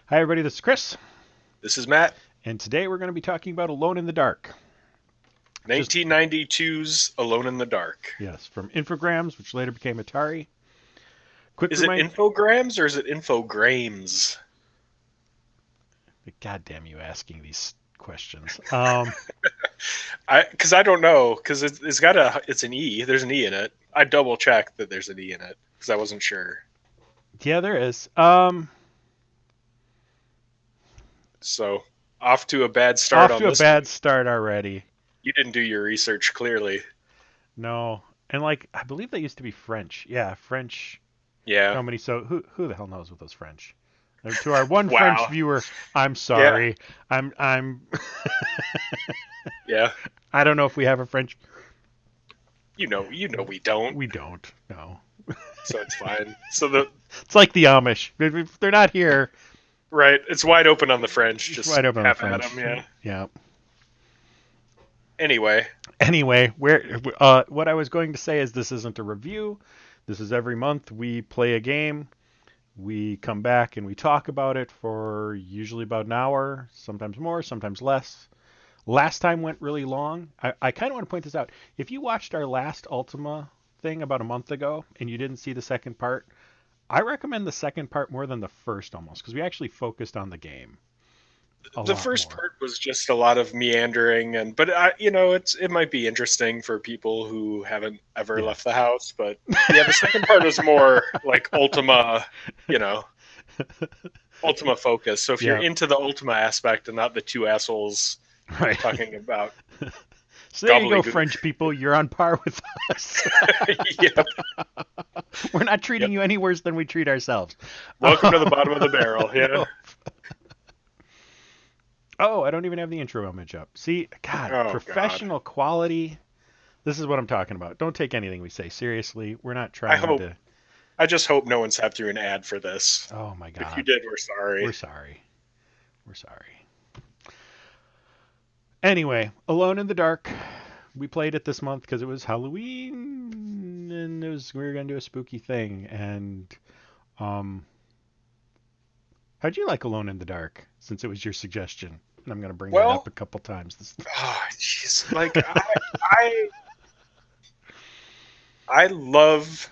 Hi, everybody. This is Chris, This is Matt. and today we're going to be talking about Alone in the Dark. Just 1992's Alone in the Dark. yes, from Infogrames, which later became Atari. Quick Is it remind. Infograms or is it Infogrames? God damn you, asking these questions. Because I don't know because it's an E. There's an E in it. I double checked that there's an E in it because I wasn't sure. Yeah, there is. So off to a bad start Off on to a this one. bad start already. You didn't do your research clearly. No, and like I believe they used to be French. Yeah, French Yeah. company. So who the hell knows what those French? To our one French Wow. viewer, I'm Yeah. sorry. I'm Yeah. I don't know if we have a French. You know we don't. We don't. No. So it's fine. So the It's like the Amish. If they're not here, right, it's wide open on the French. it's Just right over on the have at them. French. Yeah. Yeah. Anyway, Anyway, what I was going to say is this isn't a review. This is every month we play a game. We come back and we talk about it for usually about an hour, sometimes more, sometimes less. Last time went really long. I kind of want to point this out. If you watched our last Ultima thing about a month ago and you didn't see the second part, I recommend the second part more than the first almost because we actually focused on the game a the lot first more. part was just a lot of meandering, but it might be interesting for people who haven't ever Yeah. left the house. But yeah, the second part was more like you know, Ultima focus. So if you're Yeah. into the Ultima aspect and not the two assholes Right. talking about So there you go, gobbledygook, French people. You're on par with us. yep, We're not treating yep. you any worse than we treat ourselves. Welcome to the bottom of the barrel. Yeah. Yep. Oh, I don't even have the intro image up. See, God, Oh God. professional quality. This is what I'm talking about. Don't take anything we say seriously. We're not I trying hope. to. I just hope no one sat through an ad for this. Oh my If you God. did, we're sorry. We're sorry. We're sorry. Anyway, Alone in the Dark. We played it this month because it was Halloween, and we were gonna do a spooky thing. And um, how'd you like Alone in the Dark? Since it was your suggestion, and I'm gonna bring that up Well, a couple times. oh, jeez. I love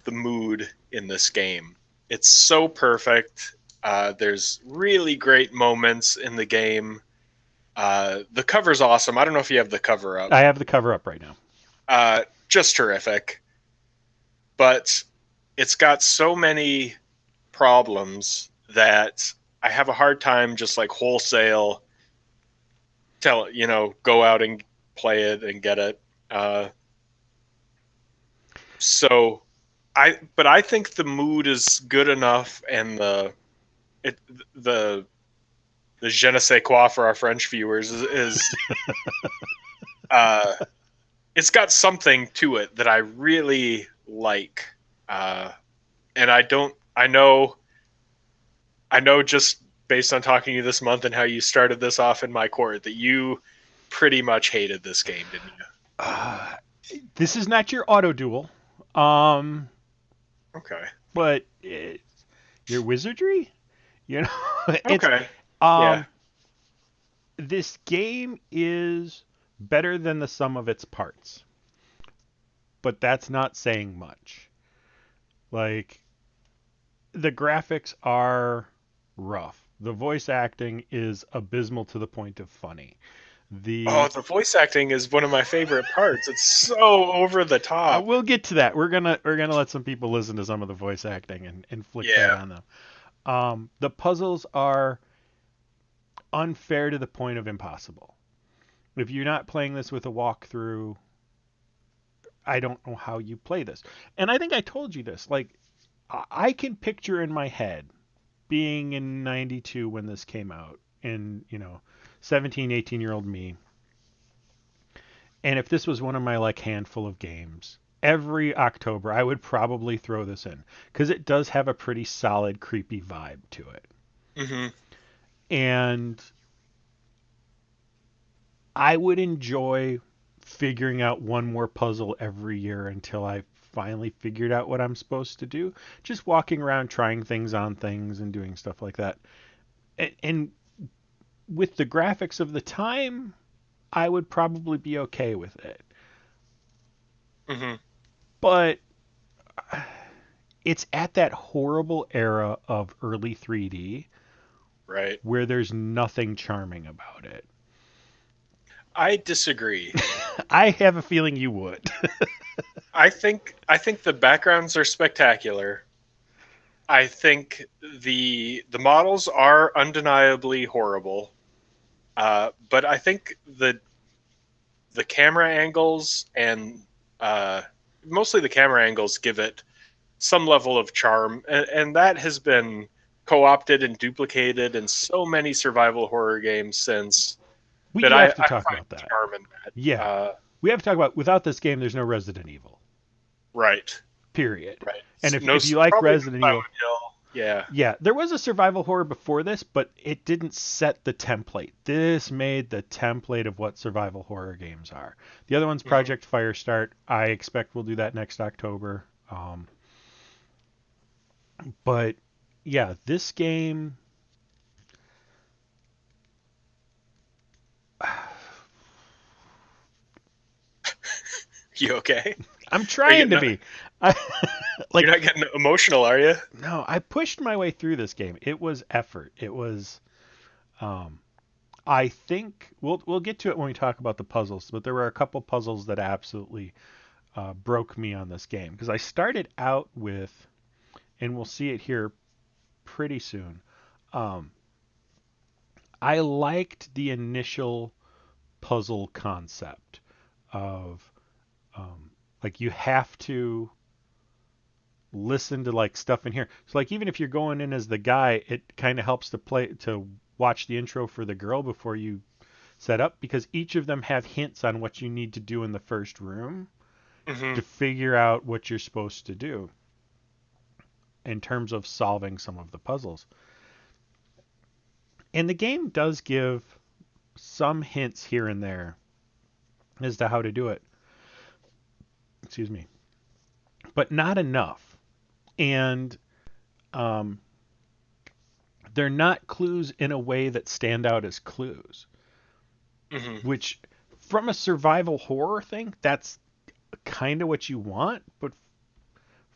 the mood in this game. It's so perfect. There's really great moments in the game. The cover's awesome. I don't know if you have the cover up. I have the cover up right now. Just terrific. But it's got so many problems that I have a hard time just like wholesale go out and play it and get it. Uh, so but I think the mood is good enough, and it the the je ne sais quoi for our French viewers is uh, it's got something to it that I really like, uh, and I know just based on talking to you this month and how you started this off in my court that you pretty much hated this game, didn't you? Uh, this is not your auto duel, um, Okay. but your wizardry. You know, it's Okay. Yeah. um, this game is better than the sum of its parts, but that's not saying much. Like the graphics are rough. The voice acting is abysmal to the point of funny. Oh, The the voice acting is one of my favorite parts. It's so over the top. we'll get to that. We're gonna let some people listen to some of the voice acting and inflict that Yeah. on them. The puzzles are unfair to the point of impossible. If you're not playing this with a walkthrough, I don't know how you play this. And I think I told you this. Like I can picture in my head being in 92 when this came out and, 17, 18-year-old me. And if this was one of my like handful of games, every October I would probably throw this in because it does have a pretty solid creepy vibe to it. Hmm. And I would enjoy figuring out one more puzzle every year until I finally figured out what I'm supposed to do. Just walking around trying things on things and doing stuff like that. And with the graphics of the time, I would probably be okay with it. Hmm. But it's at that horrible era of early 3D Right. where there's nothing charming about it. I disagree. I have a feeling you would. I think the backgrounds are spectacular. I think the models are undeniably horrible. But I think the camera angles and mostly the camera angles give it some level of charm, and that has been co-opted and duplicated in so many survival horror games since We that do I, have to I talk find about that. charm in that. Yeah. We have to talk about without this game there's no Resident Evil. Right, Period. right. And No, if you like probably no Resident Evil, Silent Hill. Yeah. yeah, there was a survival horror before this, but it didn't set the template. This made the template of what survival horror games are. The other one's Project Firestart. I expect we'll do that next October. But yeah, this game. You okay? I'm trying to getting be. I, like, You're not getting emotional, are you? no, I pushed my way through this game. It was effort. It was. I think we'll get to it when we talk about the puzzles, but there were a couple puzzles that absolutely broke me on this game because I started out with, and we'll see it here pretty soon. Um, I liked the initial puzzle concept of like you have to listen to like stuff in here. So like even if you're going in as the guy, it kind of helps to watch the intro for the girl before you set up because each of them have hints on what you need to do in the first room Hmm. to figure out what you're supposed to do in terms of solving some of the puzzles. And the game does give some hints here and there as to how to do it. Excuse me. But not enough. And um, they're not clues in a way that stand out as clues, Hmm. which from a survival horror thing, that's kind of what you want, but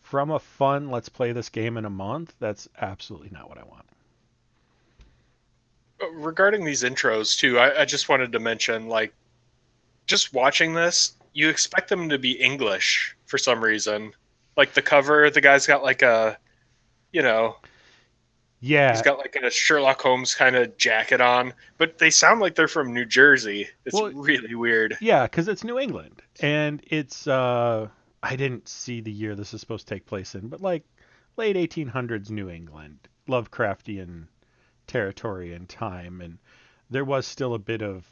from a fun, let's play this game in a month, that's absolutely not what I want. Regarding these intros too, I just wanted to mention, like, just watching this, you expect them to be English for some reason. Like the cover, the guy's got like a, you know, he's Yeah. got like a Sherlock Holmes kind of jacket on, but they sound like they're from New Jersey. It's Well, really weird. yeah, because it's New England. And it's, I didn't see the year this is supposed to take place in, but like late 1800s New England, Lovecraftian territory and time. And there was still a bit of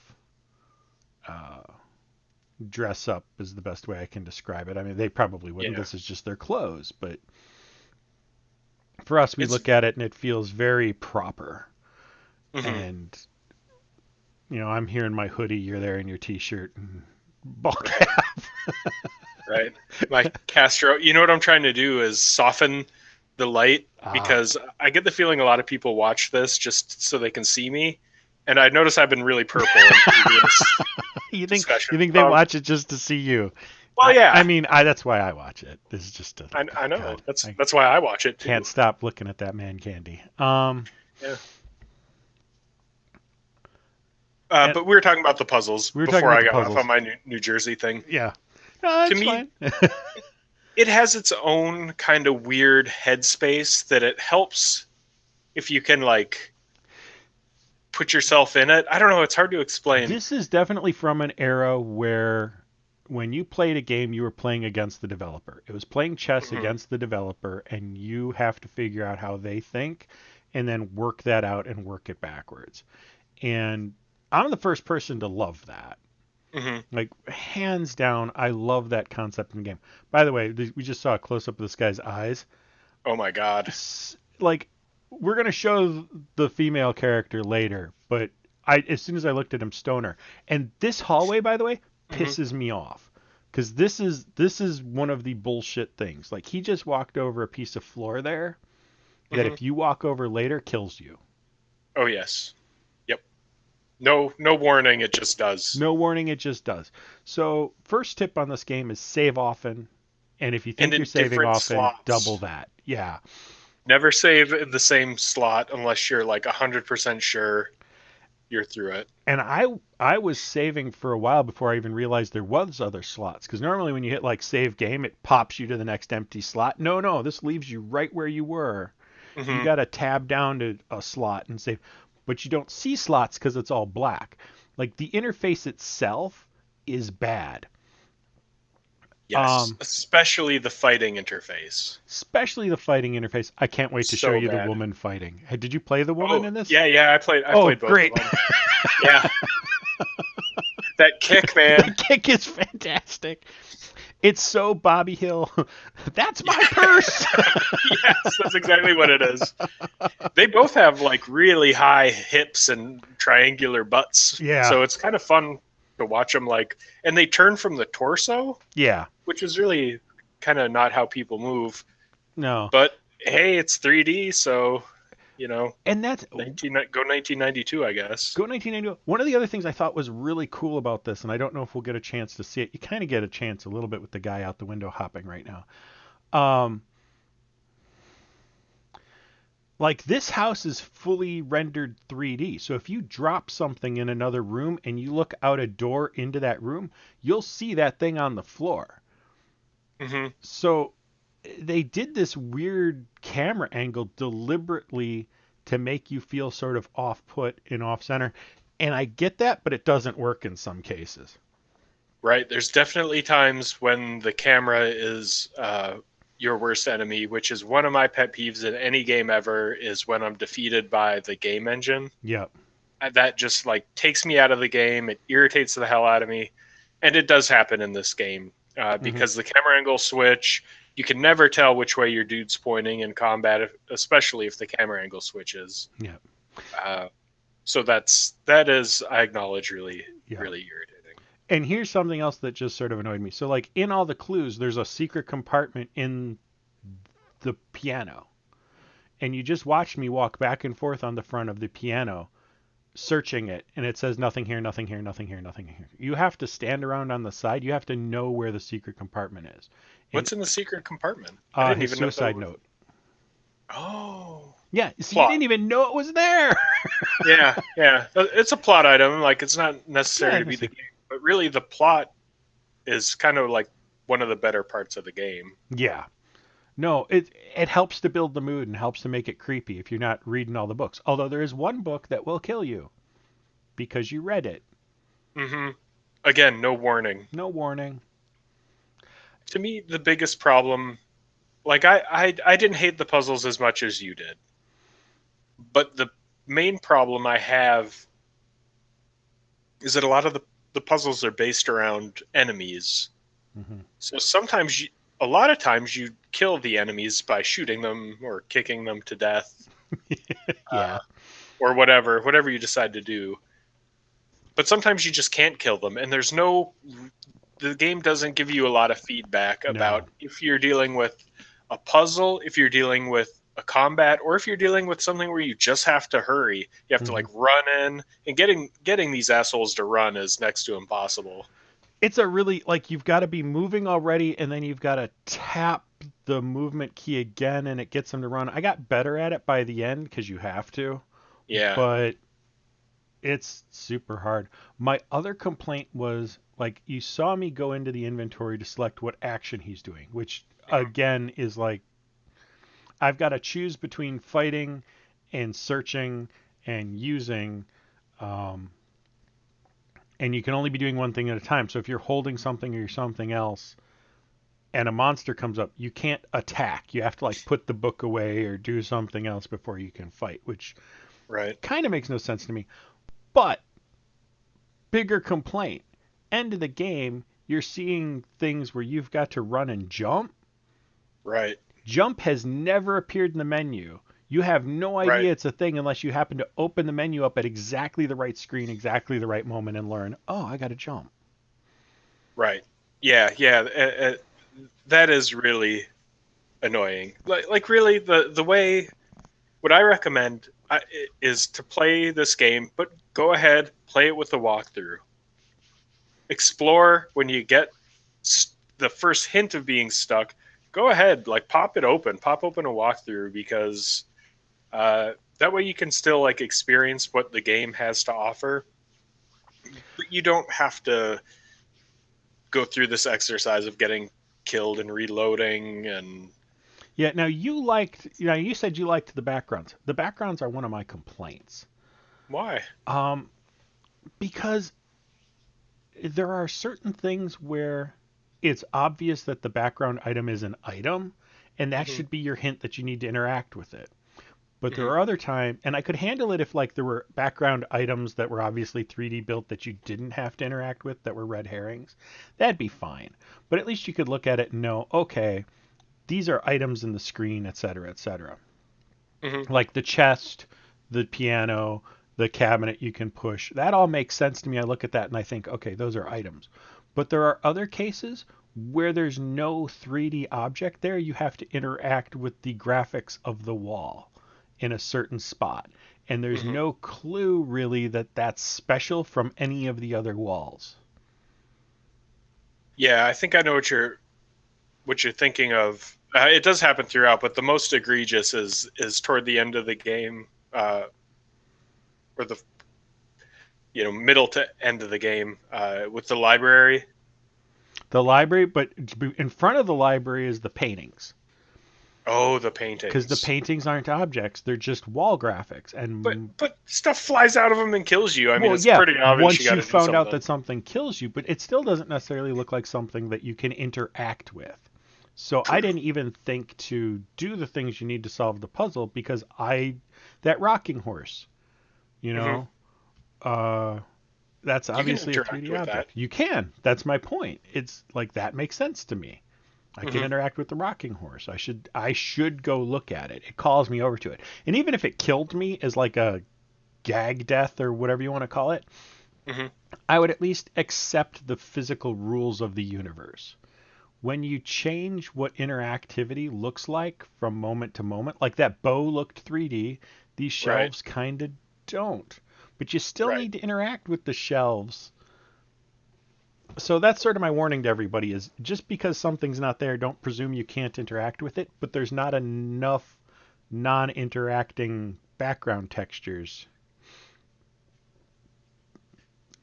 uh, dress up is the best way I can describe it. I mean, they probably wouldn't. Yeah. This is just their clothes, but for us, we It's look at it and it feels very proper. mhm. And I'm here in my hoodie, you're there in your t-shirt and ball Right, cap. right. My Castro, you know what I'm trying to do is soften the light Ah, because I get the feeling a lot of people watch this just so they can see me, and I notice I've been really purple in previous you think discussion. you think they watch it just to see you? Well, yeah, I mean, that's why I watch it. This is just a I know. God. I That's why I watch it too. can't stop looking at that man candy. Yeah. And But we were talking about the puzzles we were talking before about I the got off puzzles. on my New Jersey thing. Yeah, no, To that's me, fine. it has its own kind of weird headspace that it helps if you can like put yourself in it. I don't know. It's hard to explain. This is definitely from an era where when you played a game, you were playing against the developer. It was playing chess Mhm. against the developer, and you have to figure out how they think and then work that out and work it backwards. And I'm the first person to love that. Mhm. Like, hands down, I love that concept in the game. By the way, we just saw a close up of this guy's eyes. Oh my god. Like, we're going to show the female character later, but as soon as I looked at him, stoner. And this hallway, by the way, Mhm. pisses me off Because this is one of the bullshit things. Like, he just walked over a piece of floor there that Hmm. if you walk over later kills you. Oh yes. Yep. No warning. It just does. No warning, it just does. So, first tip on this game is save often. And if you And think you're in saving different often, double slots. that. Yeah. Never save in the same slot unless you're like 100% sure you're through it. And I was saving for a while before I even realized there was other slots. Because normally when you hit like save game, it pops you to the next empty slot. No, this leaves you right where you were. You Hmm. got to tab down to a slot and save. But you don't see slots because it's all black. Like, the interface itself is bad. Yes, Um, especially the fighting interface. Especially the fighting interface. I can't wait to show So you the bad. woman fighting. Hey, did you play the woman Oh in this? yeah. I Oh, played both of great. them. Yeah, that kick, The man. kick is fantastic. It's so Bobby Hill. That's my Yeah. purse. Yes, that's exactly what it is. They both have like really high hips and triangular butts, Yeah. so it's kind of fun to watch them. Like, and they turn from the torso, Yeah. which is really kind of not how people move. No. But hey, it's 3D, so you know, And that's 1992, I guess. Go 1990. One of the other things I thought was really cool about this, and I don't know if we'll get a chance to see it. You kind of get a chance a little bit with the guy out the window hopping right now. Um, like, this house is fully rendered 3D. So if you drop something in another room and you look out a door into that room, you'll see that thing on the floor. Hmm. So they did this weird camera angle deliberately to make you feel sort of off put and off center. And I get that, but it doesn't work in some cases. Right. There's definitely times when the camera is your worst enemy, which is one of my pet peeves in any game ever, is when I'm defeated by the game engine. Yep. That just like takes me out of the game. It irritates the hell out of me. And it does happen in this game Hmm. because the camera angle switch, you can never tell which way your dude's pointing in combat, especially if the camera angle switches. Yep. Uh, so that is, I acknowledge, really, Yep. really irritating. And here's something else that just sort of annoyed me. So, like, in all the clues, there's a secret compartment in the piano. And you just watched me walk back and forth on the front of the piano searching it, and it says nothing here, nothing here, nothing here, nothing here. You have to stand around on the side. You have to know where the secret compartment is. And What's in the secret compartment? I didn't his even know that suicide was. note. Oh, Yeah, so you plot. didn't even know it was there. Yeah. It's a plot item. Like, it's not necessary Yeah, to be the game, but really the plot is kind of like one of the better parts of the game. yeah. No, it helps to build the mood and helps to make it creepy if you're not reading all the books. Although there is one book that will kill you because you read it. Hmm. Again, no warning. No warning. To me, the biggest problem, like I didn't hate the puzzles as much as you did, but the main problem I have is that a lot of the puzzles are based around enemies. Hmm. So sometimes a lot of times you kill the enemies by shooting them or kicking them to death, Yeah. or whatever you decide to do. But sometimes you just can't kill them, and the game doesn't give you a lot of feedback No. about if you're dealing with a puzzle, if you're dealing with a combat, or if you're dealing with something where you just have to hurry. You have to Hmm. like run in, and getting these assholes to run is next to impossible. It's a really, like, you've got to be moving already, and then you've got to tap the movement key again, and it gets them to run. I got better at it by the end because you have to, Yeah. but it's super hard. My other complaint was, like, you saw me go into the inventory to select what action he's doing, which again is like I've got to choose between fighting and searching and using, um, and you can only be doing one thing at a time. So if you're holding something or something else, and a monster comes up, you can't attack. You have to like put the book away or do something else before you can fight, which Right. kind of makes no sense to me. But bigger complaint. End of the game, you're seeing things where you've got to run and jump. Right. Jump has never appeared in the menu. You have no Right. idea it's a thing unless you happen to open the menu up at exactly the right screen, exactly the right moment, and learn, oh, I got to jump. Right. Yeah. That is really annoying. Like really, the way what I recommend is to play this game, but go ahead, play it with a walkthrough. Explore when you get the first hint of being stuck. Go ahead, like pop open a walkthrough because that way you can still like experience what the game has to offer, but you don't have to go through this exercise of getting killed and reloading and Yeah, now you said you liked the backgrounds. The backgrounds are one of my complaints. why. Um, because there are certain things where it's obvious that the background item is an item, and that Hmm. should be your hint that you need to interact with it. But there Hmm. are other times, and I could handle it if like there were background items that were obviously 3D built that you didn't have to interact with that were red herrings. That'd be fine. But at least you could look at it and know, okay, these are items in the screen, etc., etc. Hmm. Like the chest, the piano, the cabinet you can push. That all makes sense to me. I look at that and I think, okay, those are items. But there are other cases where there's no 3D object there. You have to interact with the graphics of the wall in a certain spot. And there's Hmm. no clue really that that's special from any of the other walls. Yeah, I think I know what you're thinking of. It does happen throughout, but the most egregious is toward the end of the game, or the middle to end of the game with the library. The library, but in front of the library is the paintings. Oh, the Because the paintings. paintings aren't objects, they're just wall graphics. But And but stuff flies out of them and kills you. I mean, well, it's yeah, pretty obvious you once got you to do found out something. that something kills you, but it still doesn't necessarily look like something that you can interact with. So I True. didn't even think to do the things you need to solve the puzzle because that rocking horse, you Hmm. know, uh, that's You can obviously a interact 3D with that. object. You can. That's my point. It's like that makes sense to me. I can Hmm. interact with the rocking horse. I should go look at it. It calls me over to it. And even if it killed me as like a gag death or whatever you want to call it, Hmm. I would at least accept the physical rules of the universe. When you change what interactivity looks like from moment to moment, like that bow looked 3D, these Right. shelves kind of don't. But you still Right. need to interact with the shelves. So that's sort of my warning to everybody is just because something's not there, don't presume you can't interact with it, but there's not enough non-interacting background textures.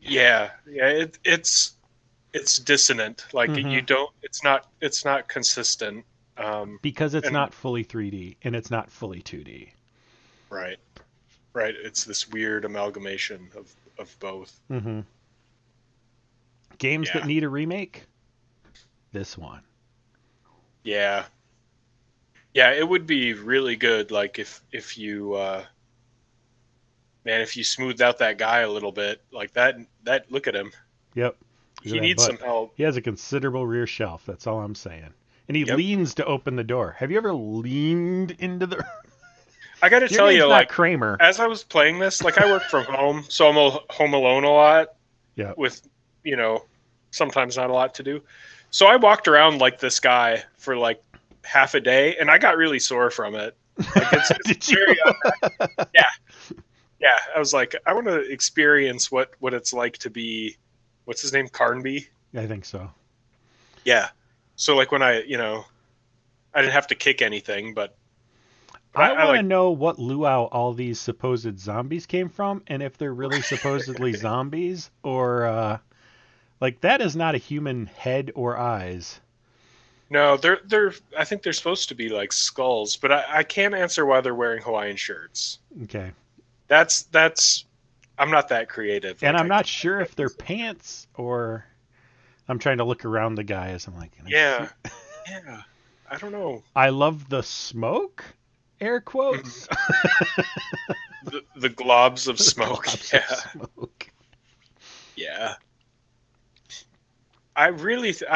Yeah. Yeah. It's dissonant. Like Hmm. you don't. It's not consistent. Because it's And not fully 3D and it's not fully 2D. right. Right. It's this weird amalgamation of both. Hmm. Games that Yeah. need a remake, this one. Yeah. Yeah. It would be really good. Like if you man, if you smoothed out that guy a little bit, like that. Look at him. Yep. Look He at that needs butt. some help. He has a considerable rear shelf. That's all I'm saying. And he Yep. leans to open the door. Have you ever leaned into the? I got to Your tell you, name's not like Kramer. as I was playing this, like I work from home, so I'm home alone a lot Yep. with, you know, sometimes not a lot to do. So I walked around like this guy for like half a day, and I got really sore from it. Like it's Did you? very yeah, yeah. I was like, I want to experience what it's like to be, what's his name, Carnby. I think so. Yeah. So like when I didn't have to kick anything, but I I want to like know what luau all these supposed zombies came from, and if they're really supposedly zombies, or like that is not a human head or eyes. no, they're I think they're supposed to be like skulls, but I can't answer why they're wearing Hawaiian shirts. Okay. That's I'm not that creative. And Like I'm I not can't, sure if they're pants or I'm trying to look around the guy as I'm like, can I yeah, see? yeah. I don't know. I love the smoke, air Mhm. quotes. The globs of The smoke. globs of Yeah, smoke. yeah. I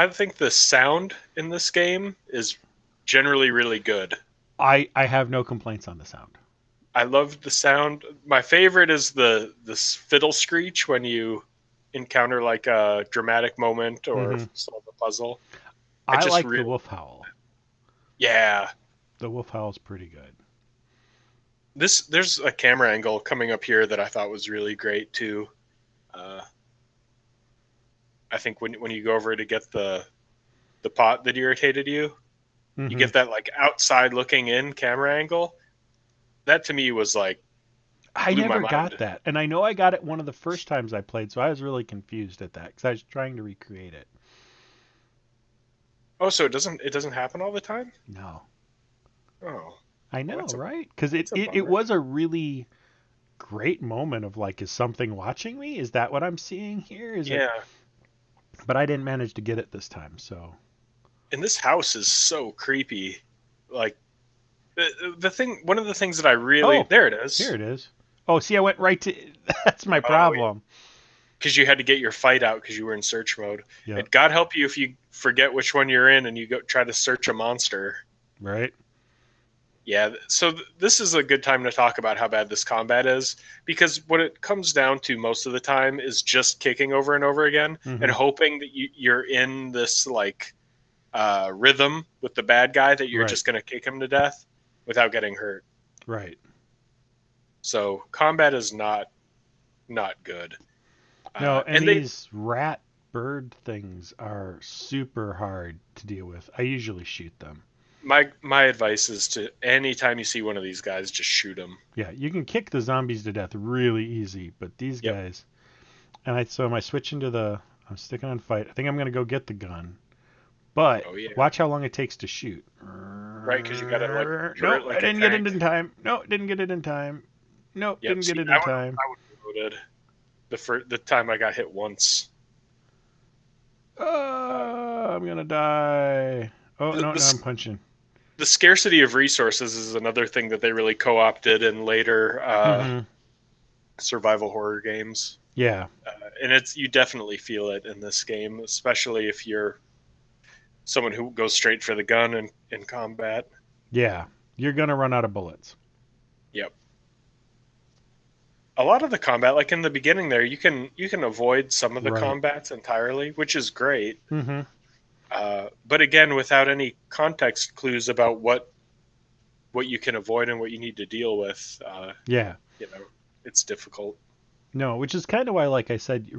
think the sound in this game is generally really good. I have no complaints on the sound. I love the sound. My favorite is the this fiddle screech when you encounter like a dramatic moment or Hmm. solve a puzzle. I I just like the really, wolf howl. yeah. The wolf howl's pretty good. There's a camera angle coming up here that I thought was really great too. Uh, I think when you go over to get the pot that irritated you, you Hmm. get that like outside looking in camera angle. That to me was like I blew my never got mind. that, and I know I got it one of the first times I played, so I was really confused at that because I was trying to recreate it. Oh, so it doesn't happen all the time? No, Oh, I well, know, that's a right? Because it, that's a it it bummer. was a really great moment of like, is something watching me? Is that what I'm seeing here? Is it? Yeah, But I didn't manage to get it this time, so. and this house is so creepy. Like the thing, one of the things that I really Oh, there it here is. it is. Oh, see, I went right to. That's my Oh, problem. because you had to get your fight out because you were in search mode. Yep. And God help you if you forget which one you're in and you go try to search a monster. Right. Yeah, so this is a good time to talk about how bad this combat is because what it comes down to most of the time is just kicking over and over again and Hmm. hoping that you're in this like rhythm with the bad guy that you're Right. just going to kick him to death without getting hurt. Right. So combat is not good. No, and And they these rat bird things are super hard to deal with. I usually shoot them. my advice is to anytime you see one of these guys, just shoot him. Yeah, you can kick the zombies to death really easy, but these Yep. guys. And I so am I switching to the. I'm sticking on fight. I think I'm gonna go get the gun, but Oh yeah. watch how long it takes to shoot. Right, because you got to like No, turret I like a didn't get it tank. in time. No, didn't get it in time. Nope, Yep. didn't get See, it I in would time. I would have reloaded the time I got hit once. Uh, I'm gonna die. Oh the, no, no, the I'm punching. the scarcity of resources is another thing that they really co-opted in later Hmm. survival horror games, Yeah, and it's you definitely feel it in this game, especially if you're someone who goes straight for the gun in combat. yeah. You're gonna run out of bullets. Yep. A lot of the combat, like in the beginning, there you can avoid some of the Right. combats entirely, which is great. Hmm. But again, without any context clues about what you can avoid and what you need to deal with, Yeah. you know, it's difficult. No, which is kind of why, like I said,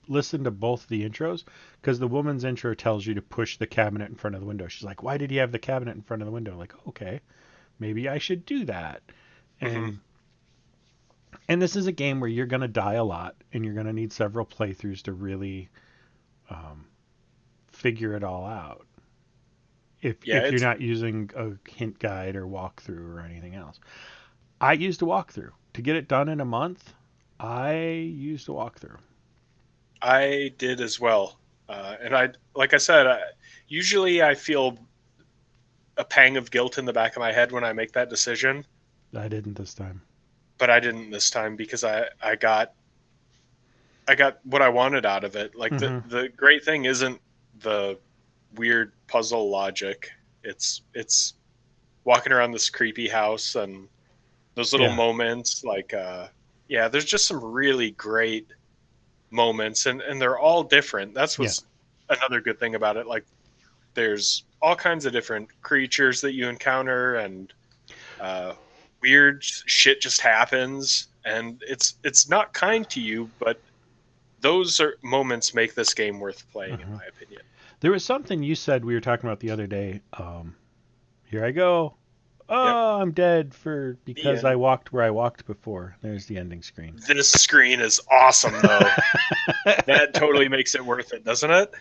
listen to both the intros because the woman's intro tells you to push the cabinet in front of the window. She's like, "Why did he have the cabinet in front of the window?" Like, okay, maybe I should do that. Hmm. And this is a game where you're gonna die a lot, and you're gonna need several playthroughs to really um, figure it all out. Yeah, If you're it's not using a hint guide or walkthrough or anything else, I used a walkthrough to get it done in a month. I used a walkthrough. I did as well, and I like I said, usually I feel a pang of guilt in the back of my head when I make that decision, I didn't this time. but I didn't this time because I got what I wanted out of it. Like the Hmm. the great thing isn't the weird puzzle logic. It's walking around this creepy house and those little Yeah. moments like yeah, there's just some really great moments and they're all different. That's Yeah. was another good thing about it. Like there's all kinds of different creatures that you encounter and uh weird shit just happens and it's not kind to you, but those are moments make this game worth playing in Hmm. my opinion. There was something you said we were talking about the other day. Here I go. Yep. Oh, I'm dead for The because I end. walked where I walked before. There's the ending screen. This screen is awesome though. That totally makes it worth it, doesn't it?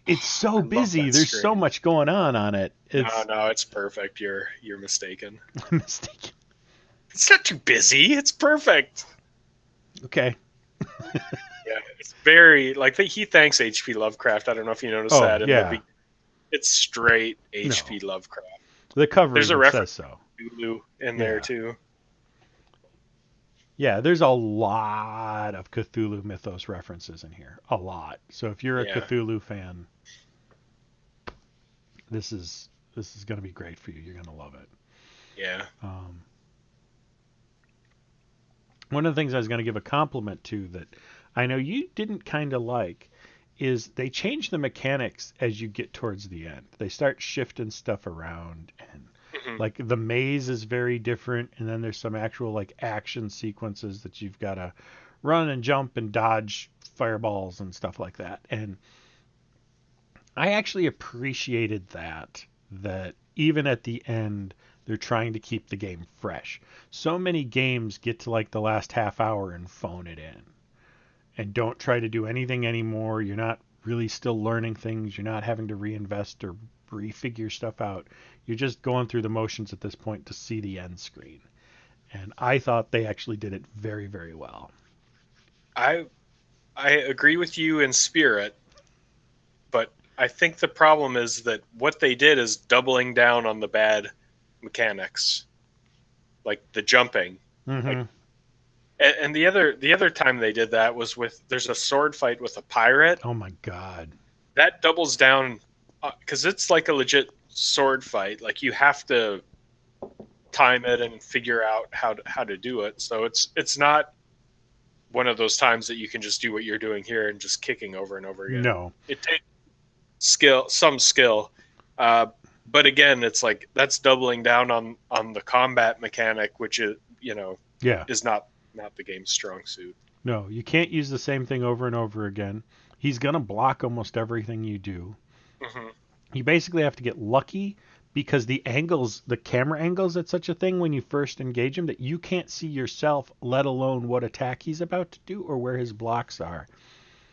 It's so I love busy. that There's so screen. much going on it. No, It's no, it's perfect. You're mistaken. I'm mistaken. It's not too busy. It's perfect. Okay. Yeah, it's very like he thanks H.P. Lovecraft. I don't know if you noticed Oh that in the yeah. it's straight No. H.P. Lovecraft. The cover There's a even says reference so. to Cthulhu in there Yeah. too. Yeah, there's a lot of Cthulhu mythos references in here. A lot. So if you're a Yeah, Cthulhu fan, this is this is going to be great for you. You're going to love it. yeah. One of the things I was going to give a compliment to that I know you didn't kind of like is they change the mechanics as you get towards the end. They start shifting stuff around, and Hmm. like the maze is very different, and then there's some actual like action sequences that you've got to run and jump and dodge fireballs and stuff like that. And I actually appreciated that even at the end they're trying to keep the game fresh. So many games get to like the last half hour and phone it in and don't try to do anything anymore. You're not really still learning things. You're not having to reinvest or refigure stuff out. You're just going through the motions at this point to see the end screen. And I thought they actually did it very, very well. I I agree with you in spirit, but I think the problem is that what they did is doubling down on the bad mechanics, like the jumping. Like, Mm-hmm. and the other time they did that was with there's a sword fight with a pirate Oh my God. that doubles down because it's like a legit sword fight. Like you have to time it and figure out how to do it. So it's not one of those times that you can just do what you're doing here and just kicking over and over again. No. It takes some skill. Uh, but again, it's like that's doubling down on the combat mechanic, which is Yeah. is not the game's strong suit. No. You can't use the same thing over and over again. He's gonna block almost everything you do. Hmm. You basically have to get lucky because the camera angles at such a thing when you first engage him that you can't see yourself, let alone what attack he's about to do or where his blocks are.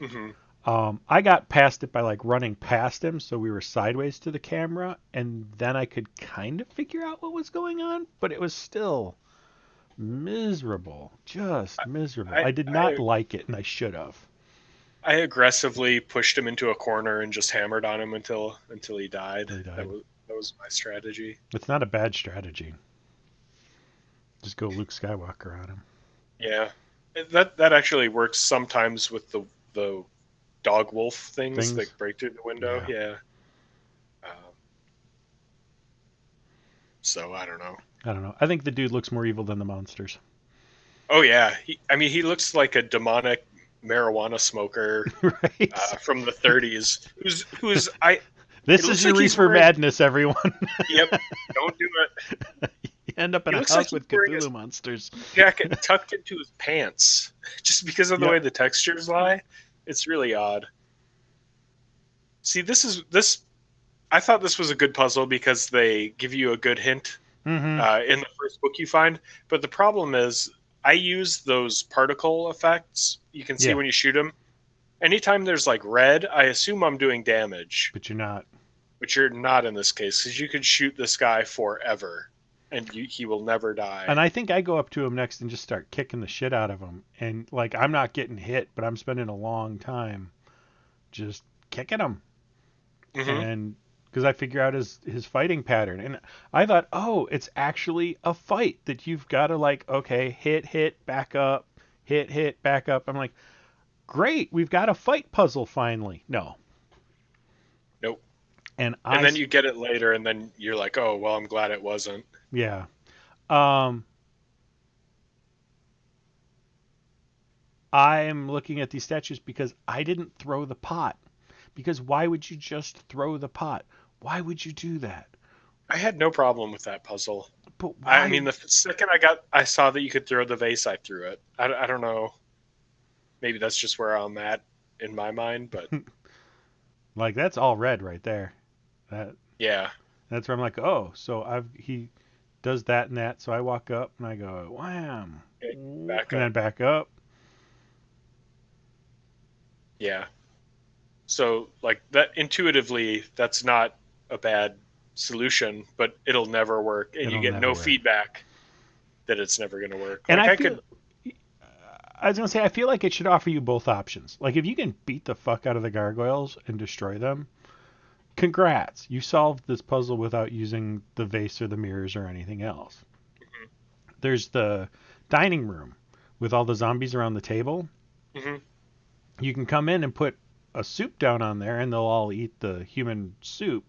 Hmm. I got past it by like running past him, so we were sideways to the camera, and then I could kind of figure out what was going on, but it was still miserable, just miserable. I, I did not I like it, and I should have. I aggressively pushed him into a corner and just hammered on him until he died. They That died. was my strategy. It's not a bad strategy. Just go Luke Skywalker on him. Yeah, that actually works sometimes with the dog wolf things Things. that break through the window. Yeah. Yeah. Um, so I don't know. I don't know. I think the dude looks more evil than the monsters. Oh yeah, I mean he looks like a demonic marijuana smoker Right? from the 30s. Who's I? It This is looks your like he's reefer wearing. madness, everyone. Yep. Don't do it. You end up in He a looks like house he's with wearing Cthulhu monsters. a jacket tucked into his pants, just because of the Yep. way the textures lie. It's really odd. See, this. I thought this was a good puzzle because they give you a good hint Mm-hmm. in the first book you find. But the problem is, I use those particle effects you can see Yeah, when you shoot them. Anytime there's like red, I assume I'm doing damage, but you're not. which you're not in this case because you could shoot this guy forever and he will never die. And I think I go up to him next and just start kicking the shit out of him. And like I'm not getting hit, but I'm spending a long time just kicking him. Hmm. And because I figure out his fighting pattern. And I thought, oh, it's actually a fight that you've got to like, okay, hit, back up, hit, back up. I'm like, great, we've got a fight puzzle finally. No. Nope. And And then you get it later, and then you're like, oh well, I'm glad it wasn't. yeah. Um, I'm looking at these statues because I didn't throw the pot. Because why would you just throw the pot? Why would you do that? I had no problem with that puzzle. But I why? mean, the second I saw that you could throw the vase, I threw it. I don't know. Maybe that's just where I'm at in my mind, but Like that's all red right there. That yeah. that's where I'm like, oh, so he does that and that. So I walk up and I go, wham, Okay, and back then up. back up. Yeah. So like that intuitively, that's not a bad solution, but it'll never work, and you It'll get never no work. feedback that it's never going to work. And Like I I feel, could. I was gonna say, I feel like it should offer you both options. Like if you can beat the fuck out of the gargoyles and destroy them, congrats, you solved this puzzle without using the vase or the mirrors or anything else. There's the dining room with all the zombies around the table. Hmm. You can come in and put a soup down on there and they'll all eat the human soup,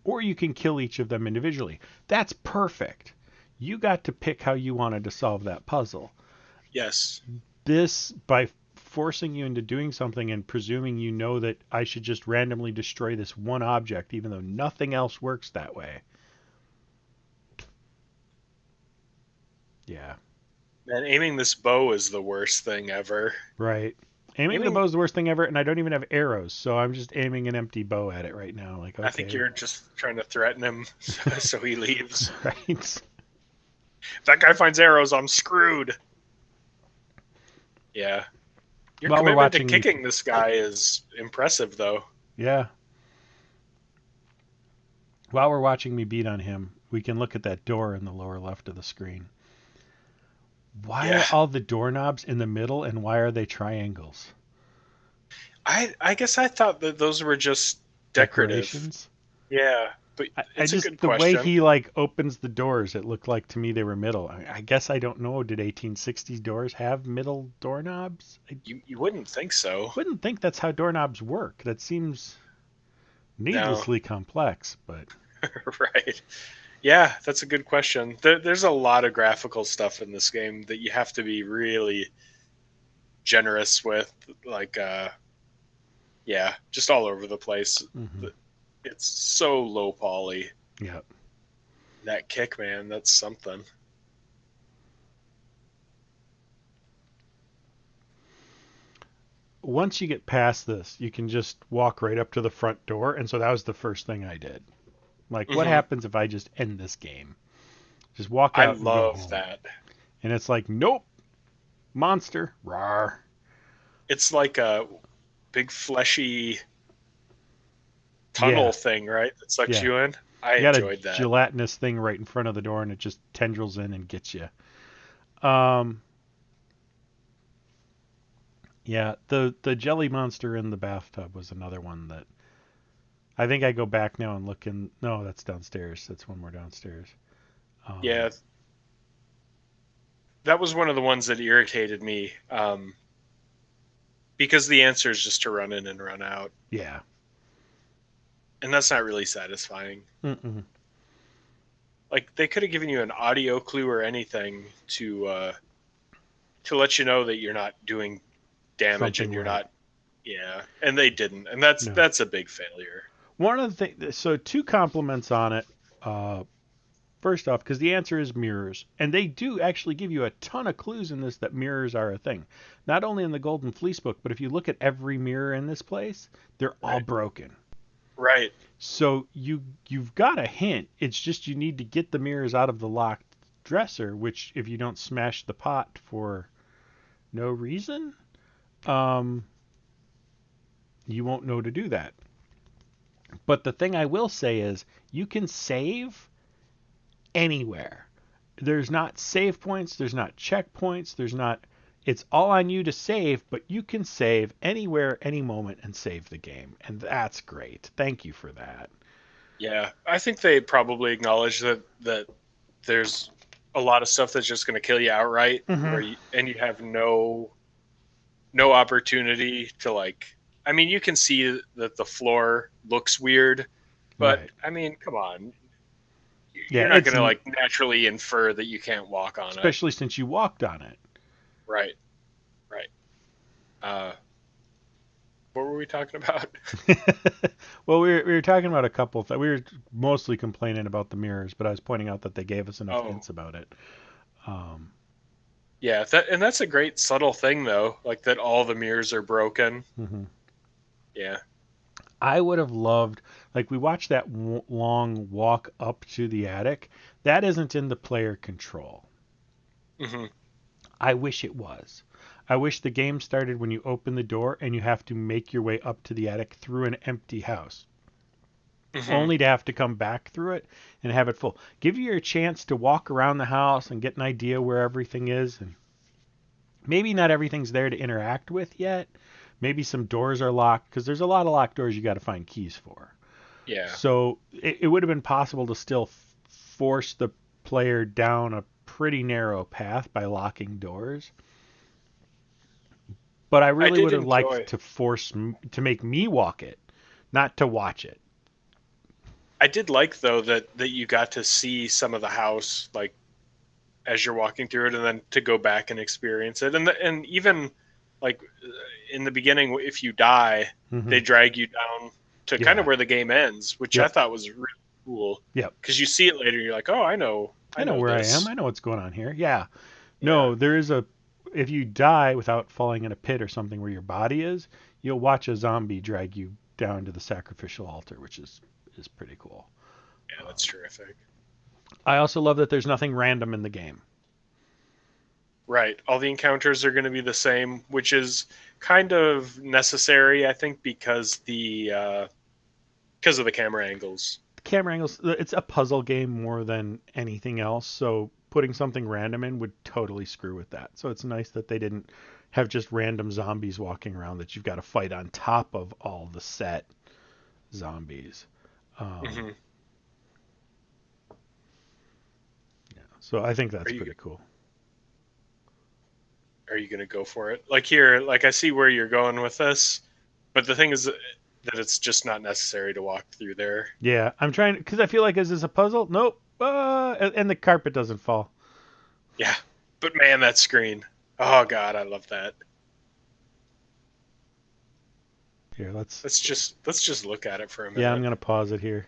or you can kill each of them individually. That's perfect. You got to pick how you wanted to solve that puzzle. Yes. This by forcing you into doing something and presuming you know that I should just randomly destroy this one object, even though nothing else works that way. Yeah. Man, aiming this bow is the worst thing ever. Right. Aiming the bow is the worst thing ever, and I don't even have arrows, so I'm just aiming an empty bow at it right now. Like, okay. I think you're just trying to threaten him so he leaves. Right. If that guy finds arrows, I'm screwed. Yeah. Your While we're commitment to watching kicking this guy is impressive, though. Yeah. While we're watching me beat on him, we can look at that door in the lower left of the screen. Why are all the doorknobs in the middle, and why are they triangles? I guess I thought that those were just decorative. Decorations? Yeah, but it's a good the question. way he like opens the doors, it looked like to me they were middle. I guess I don't know. Did 1860s doors have middle doorknobs? You wouldn't think so. Wouldn't think that's how doorknobs work. That seems needlessly complex, but right. Yeah, that's a good question. There's a lot of graphical stuff in this game that you have to be really generous with. Like, yeah, just all over the place. Mm-hmm. It's so low poly. Yeah. That kick, man, that's something. Once you get past this, you can just walk right up to the front door, and so that was the first thing I did. Like, what happens if I just end this game? Just walk out. I love that. And it's like, nope, monster, rawr. It's like a big fleshy tunnel thing, right? That sucks you in. I enjoyed that. Gelatinous thing right in front of the door, and it just tendrils in and gets you. Yeah, the jelly monster in the bathtub was another one that I think I go back now and look in. No, that's downstairs. That's one more downstairs. Yeah, that was one of the ones that irritated me, because the answer is just to run in and run out. Yeah, and that's not really satisfying. Mm-mm. Like, they could have given you an audio clue or anything to let you know that you're not doing damage and you're not. Yeah, and they didn't, and that's a big failure. One of the things, so 2 compliments on it. First off, because the answer is mirrors, and they do actually give you a ton of clues in this that mirrors are a thing. Not only in the Golden Fleece book, but if you look at every mirror in this place, they're all broken. Right. So you've got a hint. It's just you need to get the mirrors out of the locked dresser, which if you don't smash the pot for no reason, you won't know to do that. But the thing I will say is you can save anywhere. There's not save points, there's not checkpoints, it's all on you to save, but you can save anywhere, any moment, and save the game. And that's great. Thank you for that. Yeah, I think they probably acknowledge that there's a lot of stuff that's just going to kill you outright, and you have no opportunity to, like, I mean, you can see that the floor looks weird, but I mean, come on. You're not going to, like, naturally infer that you can't walk on it. Especially since you walked on it. Right. What were we talking about? Well, we were talking about a couple of things. We were mostly complaining about the mirrors, but I was pointing out that they gave us enough hints about it. Yeah, that's a great subtle thing, though, like that all the mirrors are broken. Mm-hmm. Yeah. I would have loved, like, we watched that long walk up to the attic. That isn't in the player control. Mm-hmm. I wish it was. I wish the game started when you open the door and you have to make your way up to the attic through an empty house. Only to have to come back through it and have it full. Give you a chance to walk around the house and get an idea where everything is. And maybe not everything's there to interact with yet. Maybe some doors are locked, because there's a lot of locked doors you got to find keys for. Yeah. So it would have been possible to still force the player down a pretty narrow path by locking doors. But I really would have liked to make me walk it, not to watch it. I did like, though, that you got to see some of the house, like, as you're walking through it, and then to go back and experience it. And even like in the beginning, if you die, Hmm. they drag you down to kind of Yeah. where the game ends, which I Yep. thought was really cool. Yep. Because you see it later, you're like, oh, I I know know where I am. this. I know what's going on here. Yeah. Yeah. No, there is a. If you die without falling in a pit or something where your body is, you'll watch a zombie drag you down to the sacrificial altar, which is pretty cool. Yeah, Um, that's terrific. I also love that there's nothing random in the game. Right. All the encounters are going to be the same, which is kind of necessary, I think, because of the camera angles. Camera angles. It's a puzzle game more than anything else, so putting something random in would totally screw with that. So it's nice that they didn't have just random zombies walking around that you've got to fight on top of all the set zombies. Um, Hmm. yeah, so I think Are that's you pretty cool. are you going to go for it? Like here, like I see where you're going with this, but the thing is that it's just not necessary to walk through there. Yeah, I'm trying because I feel like is this a puzzle? Nope. And the carpet doesn't fall. Yeah. But man, that screen. Oh god, I love that. Here, let's. Let's just look at it for a Yeah, I'm minute. gonna pause it here.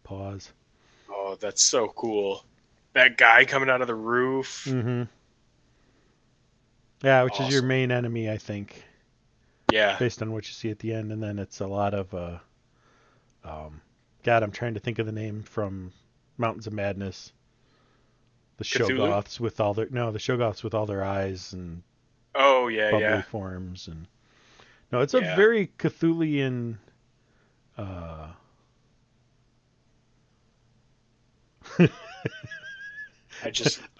Pause. Oh, that's so cool. That guy coming out of the roof. Mm-hmm. Yeah, which is your Awesome. main enemy, I think, Yeah. based on what you see at the end, and then it's a lot of God, I'm trying to think of the name from Mountains of Madness. The Cthulhu? Shoggoths with all their no, the Shoggoths with all their eyes and Oh yeah, bubbly yeah. forms and no, it's a Yeah. very Cthulian. Uh,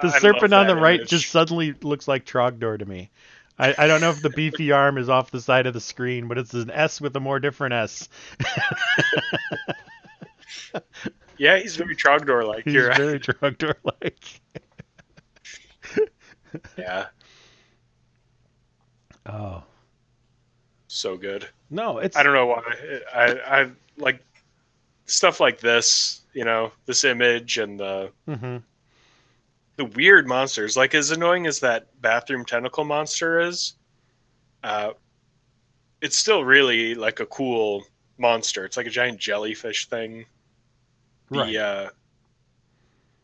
the I love serpent on the that right just image. suddenly looks like Trogdor to me. I don't know if the beefy arm is off the side of the screen, but it's an S with a more different S. Yeah, he's very Trogdor like. He's You're right. very Trogdor like. Yeah. Oh So good. no, I it's don't know why. I like stuff like this, this image and hmm the weird monsters. Like as annoying as that bathroom tentacle monster is, uh, it's still really like a cool monster. It's like a giant jellyfish thing. The right.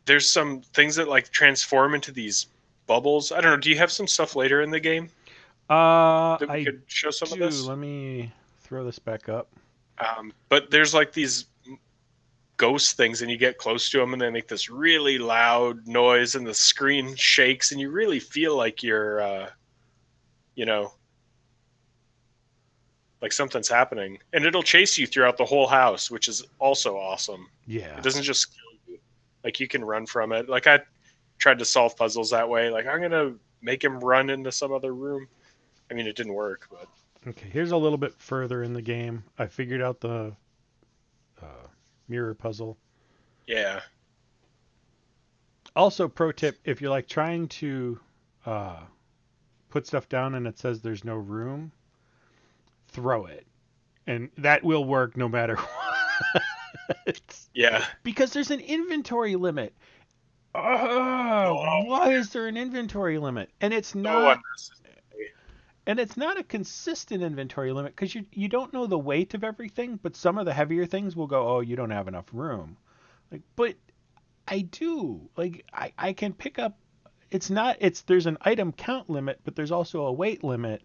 There's some things that like transform into these bubbles. I don't know. Do you have some stuff later in the game that we I could show some of do. this? Let me throw this back up. But there's like these ghost things, and you get close to them, and they make this really loud noise, and the screen shakes, and you really feel like you're, you know, like something's happening, and it'll chase you throughout the whole house, which is also awesome. It Yeah. doesn't just kill you; like you can run from it. Like I tried to solve puzzles that way. Like I'm gonna make him run into some other room. I mean, it didn't work, but Okay. Here's a little bit further in the game. I figured out the uh, mirror puzzle. yeah, Also, pro tip: if you're like trying to uh, put stuff down and it says there's no room, throw it, and that will work no matter what. yeah. Because there's an inventory limit. Why is there an inventory limit? So unnecessary. And it's not a consistent inventory limit because you don't know the weight of everything, but some of the heavier things will go, oh, you don't have enough room. Like, but I do. Like, I can pick up. It's not. It's there's an item count limit, but there's also a weight limit,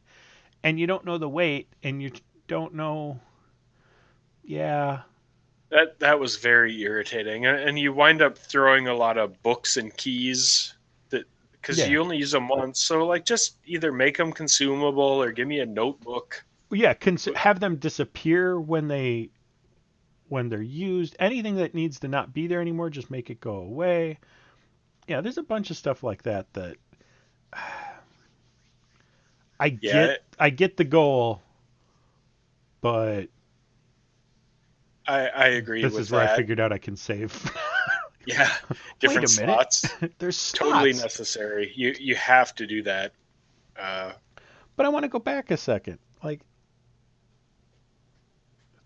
and you don't know the weight, and you don't know. Yeah, That was very irritating, and you wind up throwing a lot of books and keys that because yeah, you only use them once. So like, just either make them consumable or give me a notebook. yeah. Have them disappear when they're used. Anything that needs to not be there anymore, just make it go away. Yeah, there's a bunch of stuff like that that I Yeah, get. I get the goal, but I agree this with is where I that. figured out I can save. Yeah, Wait different a minute. slots, There's totally slots. necessary. You have to do that. Uh, But I want to go back a second. Like,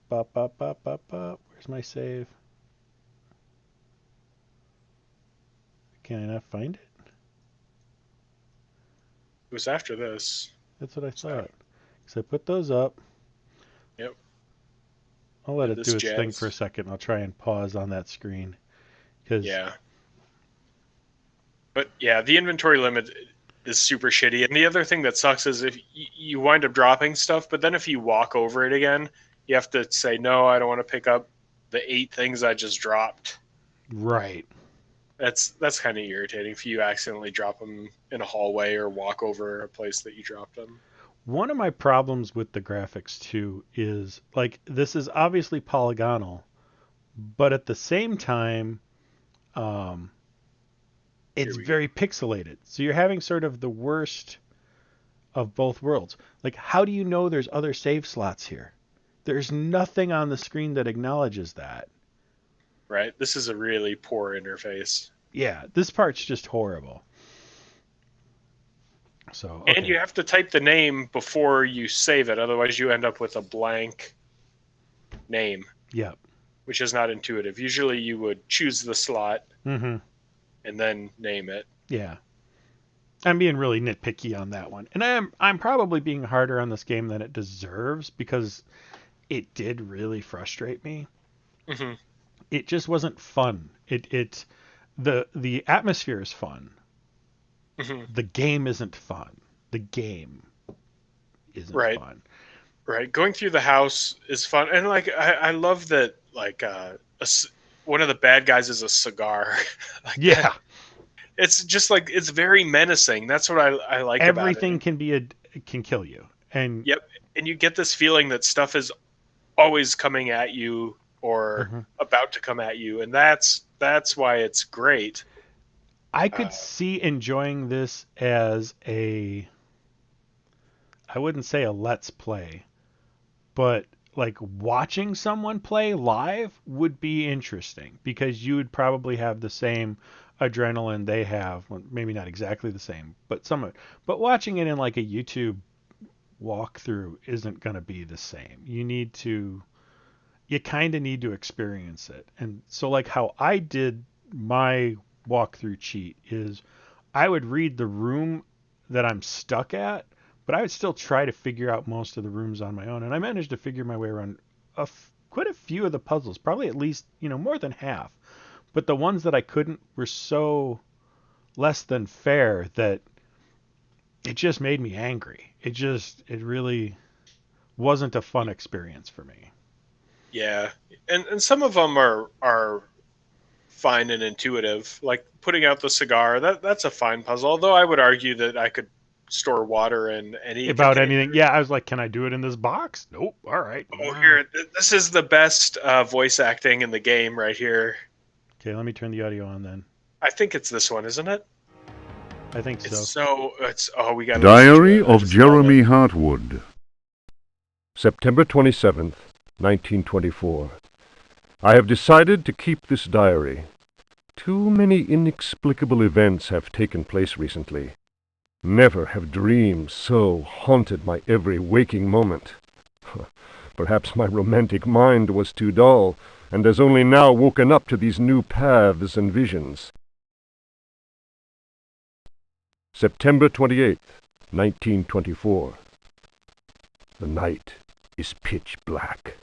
bop, bop, bop, bop, bop. Where's my save? Can I not find it? It was after this. That's what I thought. So I put those up. Yep. I'll let it This do its thing jazz. for a second. I'll try and pause on that screen. Yeah. But yeah, the inventory limit is super shitty. And the other thing that sucks is if you wind up dropping stuff, but then if you walk over it again, you have to say, no, I don't want to pick up the 8 things I just dropped. Right. That's kind of irritating if you accidentally drop them in a hallway or walk over a place that you dropped them. One of my problems with the graphics too is like this is obviously polygonal, but at the same time, it's very pixelated. So you're having sort of the worst of both worlds. Like, how do you know there's other save slots here? There's nothing on the screen that acknowledges that. Right. This is a really poor interface. Yeah, this part's just horrible. So, okay. And you have to type the name before you save it, otherwise you end up with a blank name. Yep. Which is not intuitive. Usually you would choose the slot and then name it. Yeah. I'm being really nitpicky on that one. And I'm probably being harder on this game than it deserves because it did really frustrate me. Mm-hmm. It just wasn't fun. The atmosphere is fun. Mm-hmm. The game isn't fun. The game isn't fun. Right. Going through the house is fun. And like I love that like one of the bad guys is a cigar. Like, yeah. It's just like it's very menacing. That's what I like about it. Everything can kill you. And yep. And you get this feeling that stuff is always coming at you or about to come at you, and that's why it's great. I could see enjoying this as I wouldn't say a let's play, but like watching someone play live would be interesting because you would probably have the same adrenaline they have. Well, maybe not exactly the same, but somewhat. But watching it in like a YouTube walkthrough isn't going to be the same. You kind of need to experience it. And so like how I did my walkthrough cheat is I would read the room that I'm stuck at, but I would still try to figure out most of the rooms on my own. And I managed to figure my way around quite a few of the puzzles, probably at least, more than half. But the ones that I couldn't were so less than fair that it just made me angry. It really wasn't a fun experience for me. Yeah. And some of them are fine and intuitive. Like putting out the cigar, that's a fine puzzle. Although I would argue that I could store water in any anything. Yeah, I was like, can I do it in this box? Nope. All right. Oh, here, this is the best voice acting in the game right here. Okay, let me turn the audio on then. I think it's this one, isn't it? I think so. We got Diary of Jeremy Hartwood. September 27th, 1924. I have decided to keep this diary. Too many inexplicable events have taken place recently. Never have dreams so haunted my every waking moment. Perhaps my romantic mind was too dull, and has only now woken up to these new paths and visions. September 28th, 1924. The night is pitch black.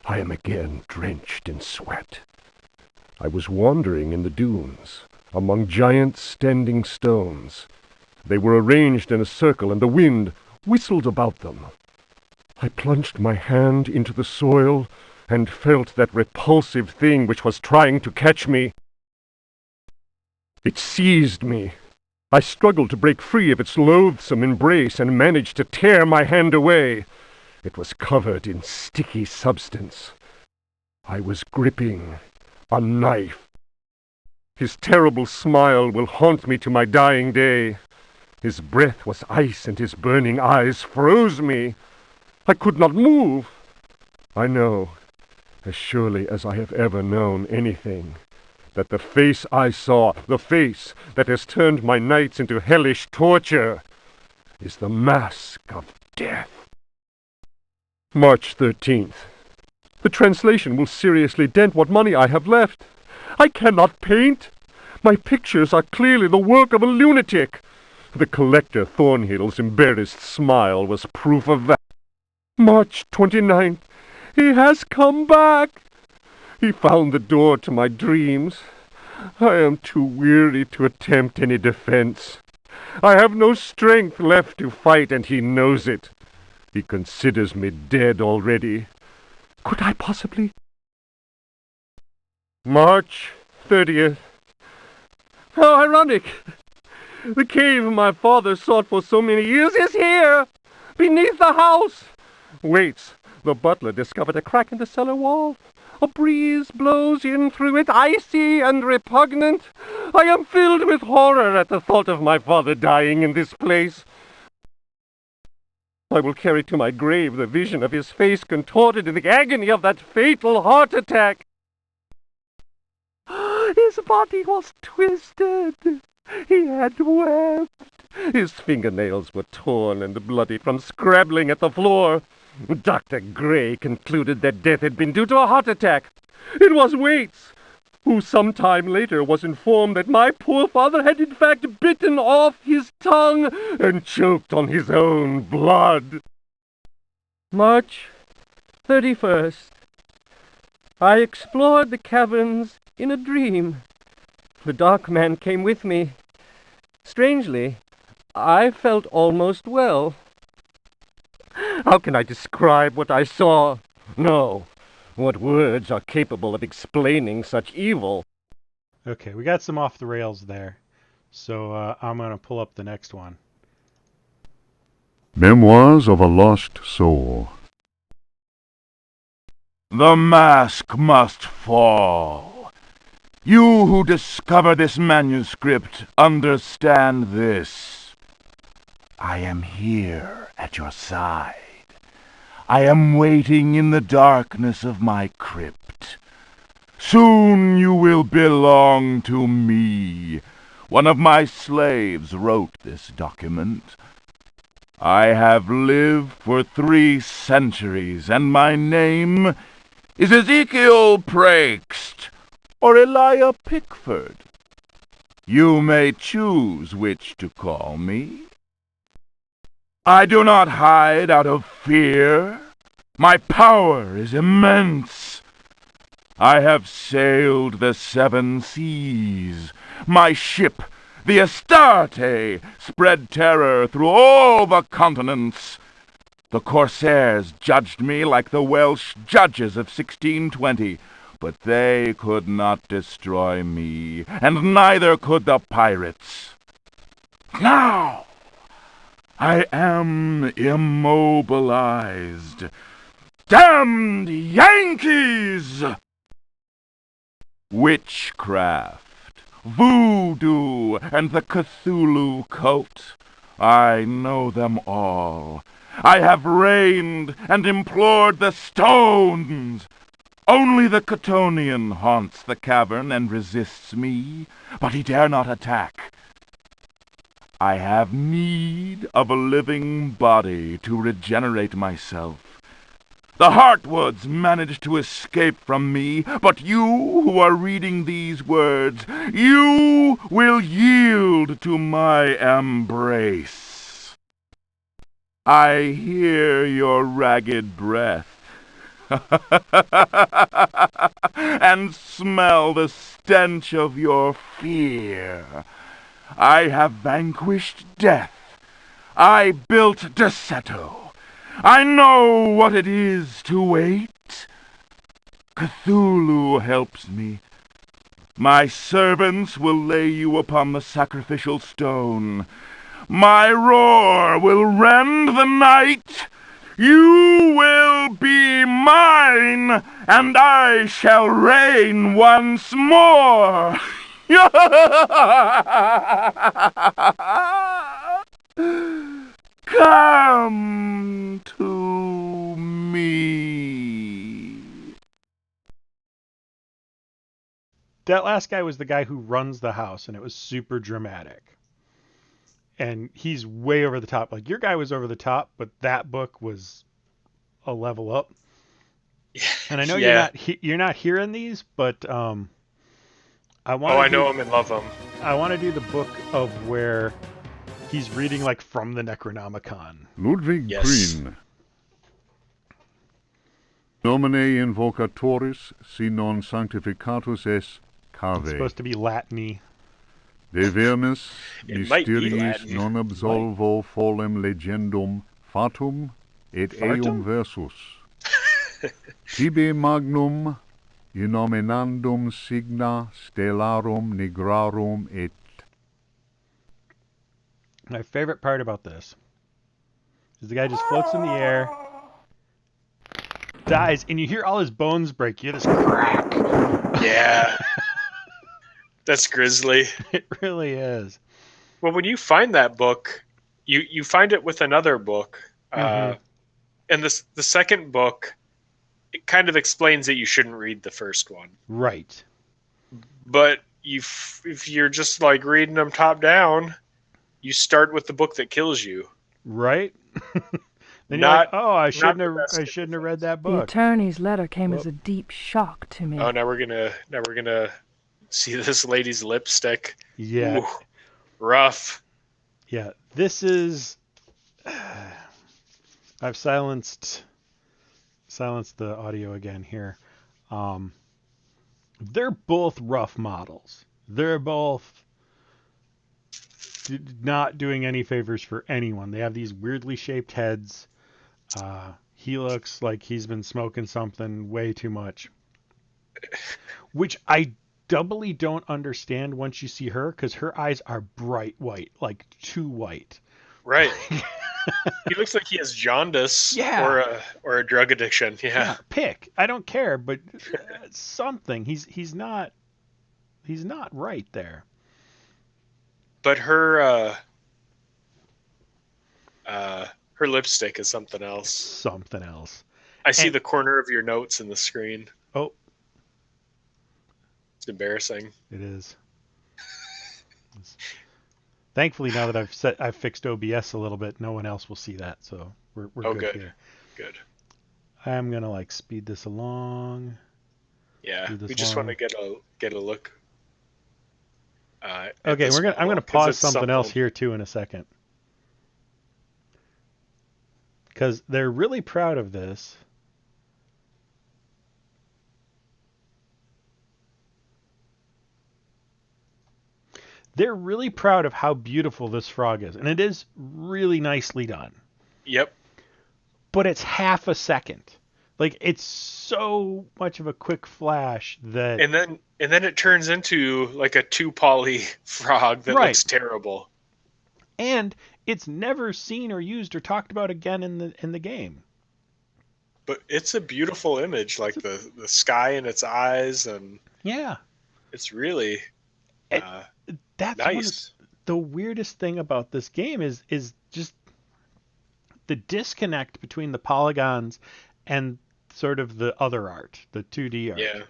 I am again drenched in sweat. I was wandering in the dunes, among giant standing stones. They were arranged in a circle, and the wind whistled about them. I plunged my hand into the soil and felt that repulsive thing which was trying to catch me. It seized me. I struggled to break free of its loathsome embrace and managed to tear my hand away. It was covered in sticky substance. I was gripping a knife. His terrible smile will haunt me to my dying day. His breath was ice, and his burning eyes froze me. I could not move. I know, as surely as I have ever known anything, that the face I saw, the face that has turned my nights into hellish torture, is the mask of death. March 13th. The translation will seriously dent what money I have left. I cannot paint. My pictures are clearly the work of a lunatic. The collector Thornhill's embarrassed smile was proof of that. March 29th. He has come back. He found the door to my dreams. I am too weary to attempt any defense. I have no strength left to fight, and he knows it. He considers me dead already. Could I possibly? March 30th. How ironic! The cave my father sought for so many years is here, beneath the house. Waits. The butler discovered a crack in the cellar wall. A breeze blows in through it, icy and repugnant. I am filled with horror at the thought of my father dying in this place. I will carry to my grave the vision of his face contorted in the agony of that fatal heart attack. His body was twisted. He had wept. His fingernails were torn and bloody from scrabbling at the floor. Dr. Gray concluded that death had been due to a heart attack. It was Waits, who some time later was informed that my poor father had in fact bitten off his tongue and choked on his own blood. March 31st. I explored the caverns in a dream. The dark man came with me. Strangely, I felt almost well. How can I describe what I saw? No. What words are capable of explaining such evil? Okay, we got some off the rails there. So I'm going to pull up the next one. Memoirs of a Lost Soul. The mask must fall. You who discover this manuscript understand this. I am here at your side. I am waiting in the darkness of my crypt. Soon you will belong to me. One of my slaves wrote this document. I have lived for 3 centuries, and my name is Ezekiel Prext, or Elijah Pickford. You may choose which to call me. I do not hide out of fear. My power is immense. I have sailed the 7 seas. My ship, the Astarte, spread terror through all the continents. The corsairs judged me like the Welsh judges of 1620, but they could not destroy me, and neither could the pirates. Now I am immobilized. Damned Yankees! Witchcraft, voodoo, and the Cthulhu cult. I know them all. I have reigned and implored the stones. Only the Chthonian haunts the cavern and resists me, but he dare not attack. I have need of a living body to regenerate myself. The Heartwoods managed to escape from me, but you who are reading these words, you will yield to my embrace. I hear your ragged breath. And smell the stench of your fear. I have vanquished death. I built Deseto. I know what it is to wait. Cthulhu helps me. My servants will lay you upon the sacrificial stone. My roar will rend the night. You will be mine, and I shall reign once more. Come to me. That last guy was the guy who runs the house, and it was super dramatic. And he's way over the top. Like, your guy was over the top, but that book was a level up. And I know Yeah. you're not hearing these, but I want. Oh, I know him and love him. I want to do the book of where he's reading like from the Necronomicon. Ludwig Yes. Green. Nomine invocatoris, si non sanctificatus es It's cave. supposed to be Latin-y. De vermis It might be mysteriis Latin. non absolvo folem legendum fatum et Fatum? eum versus. Tibi magnum innominandum signa stellarum nigrarum et My favorite part about this is the guy just floats in the air, dies, and you hear all his bones break. You hear this crack. Yeah. That's grisly. It really is. Well, when you find that book, you find it with another book. Mhm. And the second book, it kind of explains that you shouldn't read the first one. Right. But if you're just like reading them top down, you start with the book that kills you. Right? Then you're Not- like, oh, I shouldn't the have. best I shouldn't have read that The book. attorney's letter came as a deep shock to me. Oh, now we're gonna see this lady's lipstick. Yeah. Ooh, rough. Yeah. This is. I've silenced the audio again here. They're both rough models. They're both not doing any favors for anyone. They have these weirdly shaped heads. He looks like he's been smoking something way too much, which I doubly don't understand once you see her, because her eyes are bright white, like too white. Right. He looks like he has jaundice. Yeah. Or a drug addiction. Yeah. Pick. I don't care, but something. He's not right there. But her lipstick is something else. Something else. I see And- the corner of your notes in the screen. Oh, It's embarrassing. it is. Thankfully, now that I've fixed OBS a little bit, no one else will see that, so we're Oh, good good. here. Good. I'm gonna like speed this along. Yeah. Do this We just long. want to get a look. At Okay, this I'm gonna model, 'cause pause it's something else here too in a second, because they're really proud of this. They're really proud of how beautiful this frog is, and it is really nicely done. Yep. But it's half a second. Like, it's so much of a quick flash that And then it turns into like a 2-poly frog that Right. looks terrible. and it's never seen or used or talked about again in the game. But it's a beautiful image, like the sky in its eyes, and Yeah. it's really It- That's one of nice. the weirdest thing about this game is just the disconnect between the polygons and sort of the other art, the 2D art. Yeah.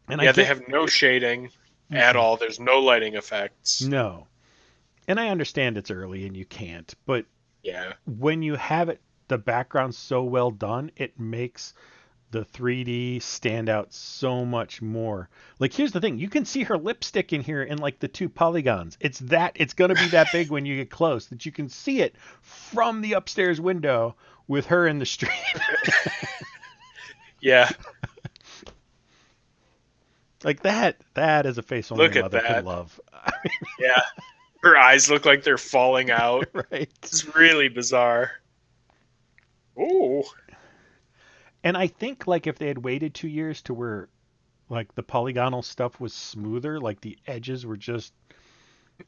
And Yeah, I they get, have no shading at Mhm. all. There's no lighting effects. no. And I understand it's early and you can't, but Yeah. when you have it, the background so well done, it makes the 3D stand out so much more. Like, here's the thing: you can see her lipstick in here in like the 2 polygons. It's gonna be that big when you get close that you can see it from the upstairs window with her in the street. Yeah. Like that is a face only Look a at mother that. could love. Yeah. Her eyes look like they're falling out. Right. It's really bizarre. Ooh. And I think like if they had waited 2 years to where like the polygonal stuff was smoother, like the edges were just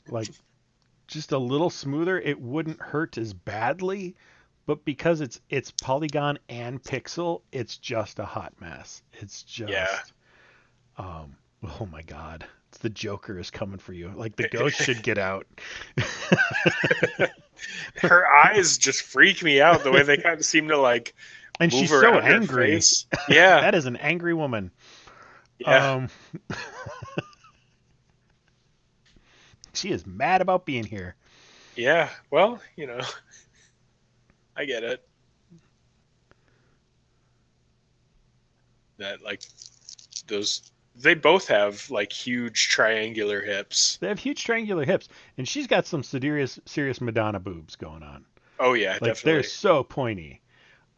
like just a little smoother, it wouldn't hurt as badly. But because it's polygon and pixel, it's just a hot mess. It's just Yeah. Oh my god. It's the Joker is coming for you. Like the ghost should get out. Her eyes just freak me out the way they kind of seem to like And move she's so around her angry. face. Yeah. That is an angry woman. Yeah. She is mad about being here. Yeah. Well, I get it. That like those they both have like huge triangular hips. They have huge triangular hips, and she's got some serious Madonna boobs going on. Oh yeah, Like definitely. they're so pointy.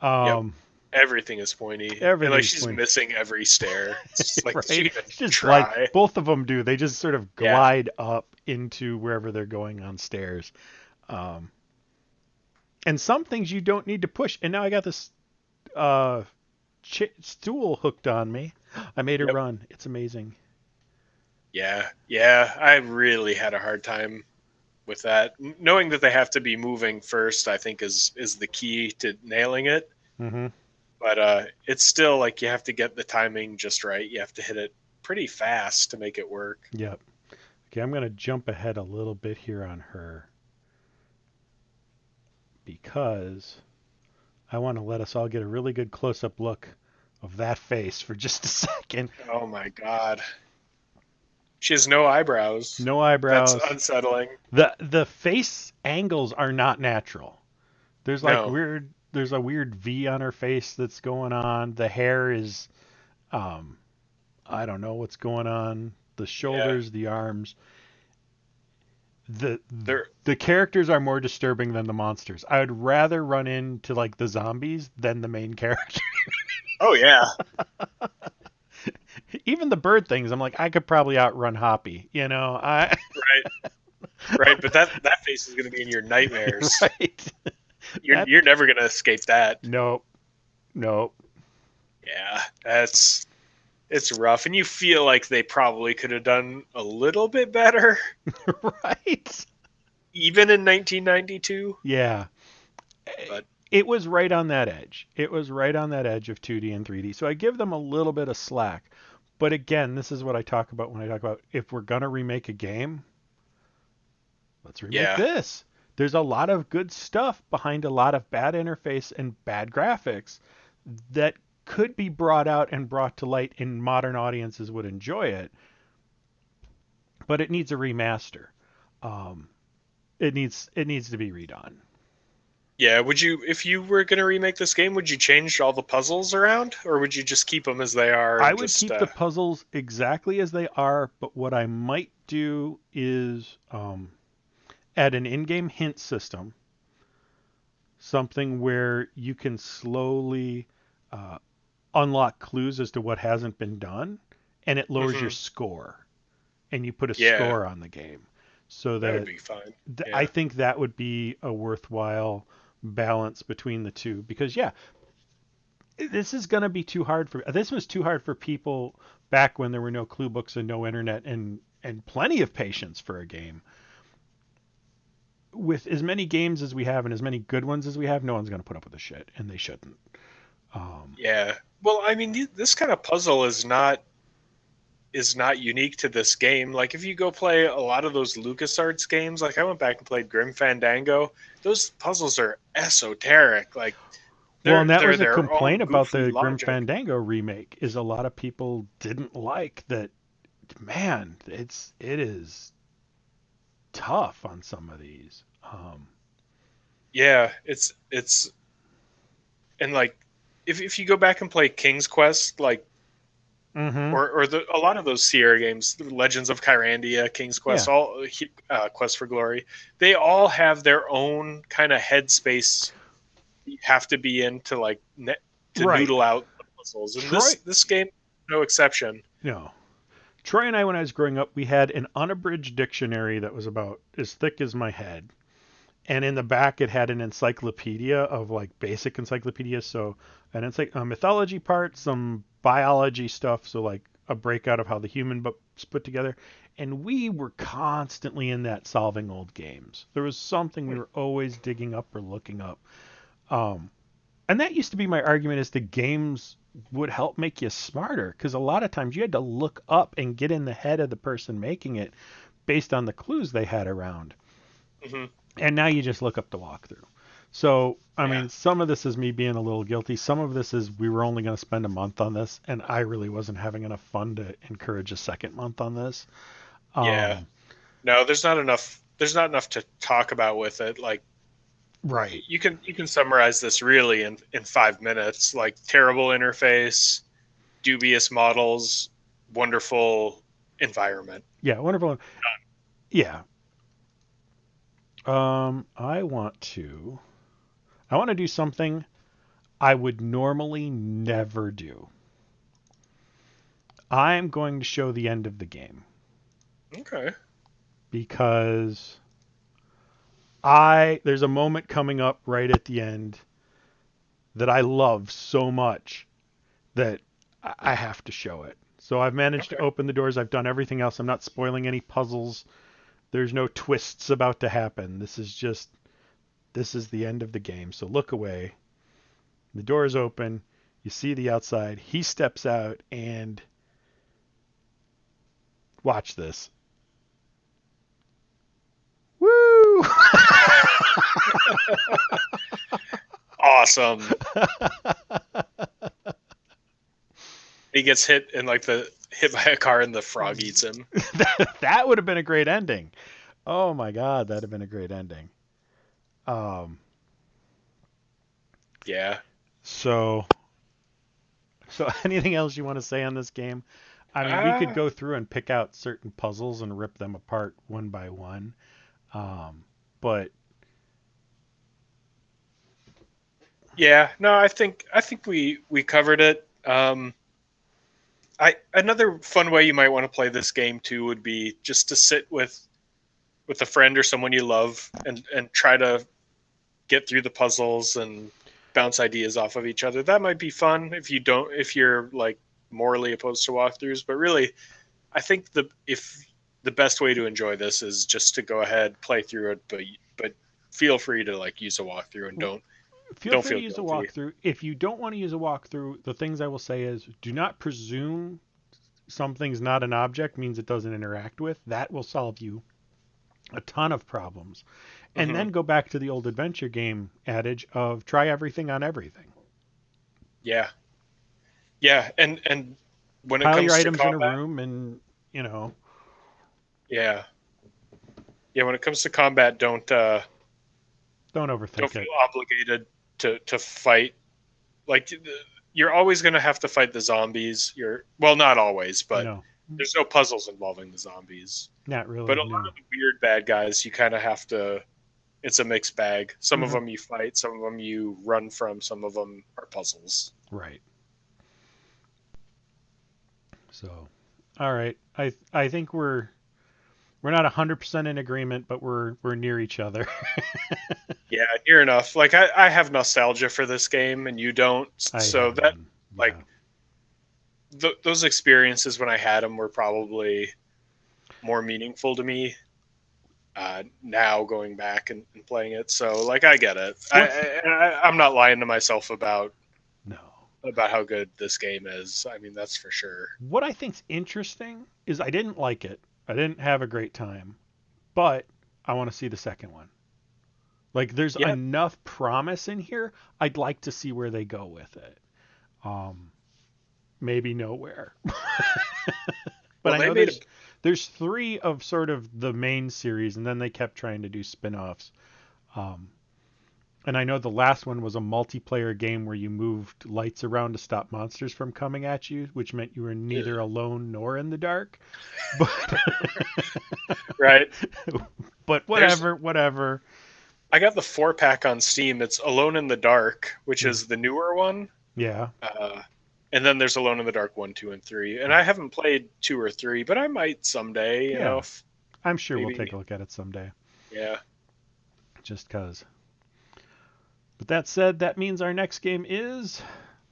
Yep. Everything is pointy. And Everything's like she's pointy. missing every stair. It's just like, right? did you even It's just try? like both of them do. They just sort of Yeah. glide up into wherever they're going on stairs. And some things you don't need to push. And now I got this stool hooked on me. I made her Yep. run. It's amazing. Yeah, I really had a hard time with that. Knowing that they have to be moving first, I think is the key to nailing it. Mm-hmm. But it's still like you have to get the timing just right. You have to hit it pretty fast to make it work. Yep. Okay, I'm going to jump ahead a little bit here on her because I want to let us all get a really good close-up look of that face for just a second. Oh my god. She has no eyebrows. No eyebrows. That's unsettling. The face angles are not natural. There's like No. there's a weird V on her face that's going on. The hair is I don't know what's going on. The shoulders, the arms. The characters are more disturbing than the monsters. I would rather run into like the zombies than the main character. Oh yeah. Even the bird things, I'm like, I could probably outrun Hoppy, you know. Right, but that face is gonna be in your nightmares. Right. You're never gonna escape that. Nope. Yeah, it's rough, and you feel like they probably could have done a little bit better, Right. even in 1992. Yeah. But It was right on that edge. It was right on that edge of 2D and 3D. So I give them a little bit of slack. But again, this is what I talk about when I talk about if we're going to remake a game, let's remake this. There's a lot of good stuff behind a lot of bad interface and bad graphics that could be brought out and brought to light and modern audiences would enjoy it. But it needs a remaster. It needs to be redone. yeah, if you were gonna remake this game, would you change all the puzzles around, or would you just keep them as they are? I would keep the puzzles exactly as they are, but what I might do is add an in-game hint system, something where you can slowly unlock clues as to what hasn't been done, and it lowers your score, and you put a score on the game. So that would be fine. I think that would be a worthwhile balance between the two, because this is going to be too hard this was too hard for people back when there were no clue books and no internet and plenty of patience for a game. With as many games as we have and as many good ones as we have, no one's going to put up with the shit, and they shouldn't. Yeah. Well, I mean, this kind of puzzle is not unique to this game. Like, if you go play a lot of those LucasArts games, like I went back and played Grim Fandango, those puzzles are esoteric. Like, well, and that was a their complaint own about the goofy Grim logic. Fandango remake, is a lot of people didn't like that. Man, it is tough on some of these. Yeah, it's and like if you go back and play King's Quest, like or a lot of those Sierra games, Legends of Kyrandia, King's Quest, all Quest for Glory, they all have their own kind of headspace you have to be in to like noodle out the puzzles. And this game, no exception. No. Troy and I, when I was growing up, we had an unabridged dictionary that was about as thick as my head. And in the back, it had an encyclopedia of like basic encyclopedia. So a mythology part, some biology stuff. So like a breakout of how the human book's put together. And we were constantly in that solving old games. There was something we were always digging up or looking up. And that used to be my argument, is the games would help make you smarter, because a lot of times you had to look up and get in the head of the person making it based on the clues they had around. And now you just look up the walkthrough. So, I mean, some of this is me being a little guilty. Some of this is we were only going to spend a month on this, and I really wasn't having enough fun to encourage a second month on this. No, there's not enough to talk about with it. Like, right. You can summarize this really in 5 minutes. Like, terrible interface, dubious models, wonderful environment. Yeah, wonderful. Yeah. I want to do something I would normally never do. I'm going to show the end of the game Okay. because there's a moment coming up right at the end that I love so much that I have to show it. So I've managed to open the doors. I've done everything else. I'm not spoiling any puzzles. There's no twists about to happen. This is the end of the game. So look away. The door is open. You see the outside. He steps out and watch this. Woo! Awesome. He gets hit by a car and the frog eats him. That would have been a great ending. Oh my God, that'd have been a great ending. Yeah. So anything else you want to say on this game? I mean, we could go through and pick out certain puzzles and rip them apart one by one. But yeah, no, I think we covered it. Another fun way you might want to play this game too would be just to sit with a friend or someone you love and try to get through the puzzles and bounce ideas off of each other. That might be fun if you're like morally opposed to walkthroughs, but really I think the best way to enjoy this is just to go ahead, play through it, but feel free to like use a walkthrough and don't feel free feel to use guilty. a walkthrough. If you don't want to use a walkthrough, the things I will say is do not presume something's not an object means it doesn't interact with. That will solve you a ton of problems. And then go back to the old adventure game adage of try everything on everything. Yeah. Yeah, and when it Pile comes your to items combat, in a room and, you know. yeah, when it comes to combat, don't overthink feel it. obligated to fight. Like you're always going to have to fight the zombies. Well, not always, but No, there's no puzzles involving the zombies. not really. But a no. lot of the weird bad guys, you kind of have to. It's a mixed bag. Some of them you fight, some of them you run from, some of them are puzzles. Right. So, all right. I think we're not 100% in agreement, but we're near each other. Yeah, near enough. Like I have nostalgia for this game, and you don't. So that like those experiences when I had them were probably more meaningful to me. Now going back and playing it, so like I get it. I'm not lying to myself about how good this game is. I mean, that's for sure. What I think's interesting is I didn't like it. I didn't have a great time, but I want to see the second one. Like, there's enough promise in here. I'd like to see where they go with it. Maybe nowhere. But I know there's 3 of sort of the main series, and then they kept trying to do spin-offs. And I know the last one was a multiplayer game where you moved lights around to stop monsters from coming at you, which meant you were neither alone nor in the dark. But right. But whatever. I got the 4-pack on Steam. It's Alone in the Dark, which is the newer one. Yeah. And then there's Alone in the Dark 1, 2, and 3. And I haven't played 2 or 3, but I might someday. You know, I'm sure we'll take a look at it someday. Yeah. Just because. But that said, that means our next game is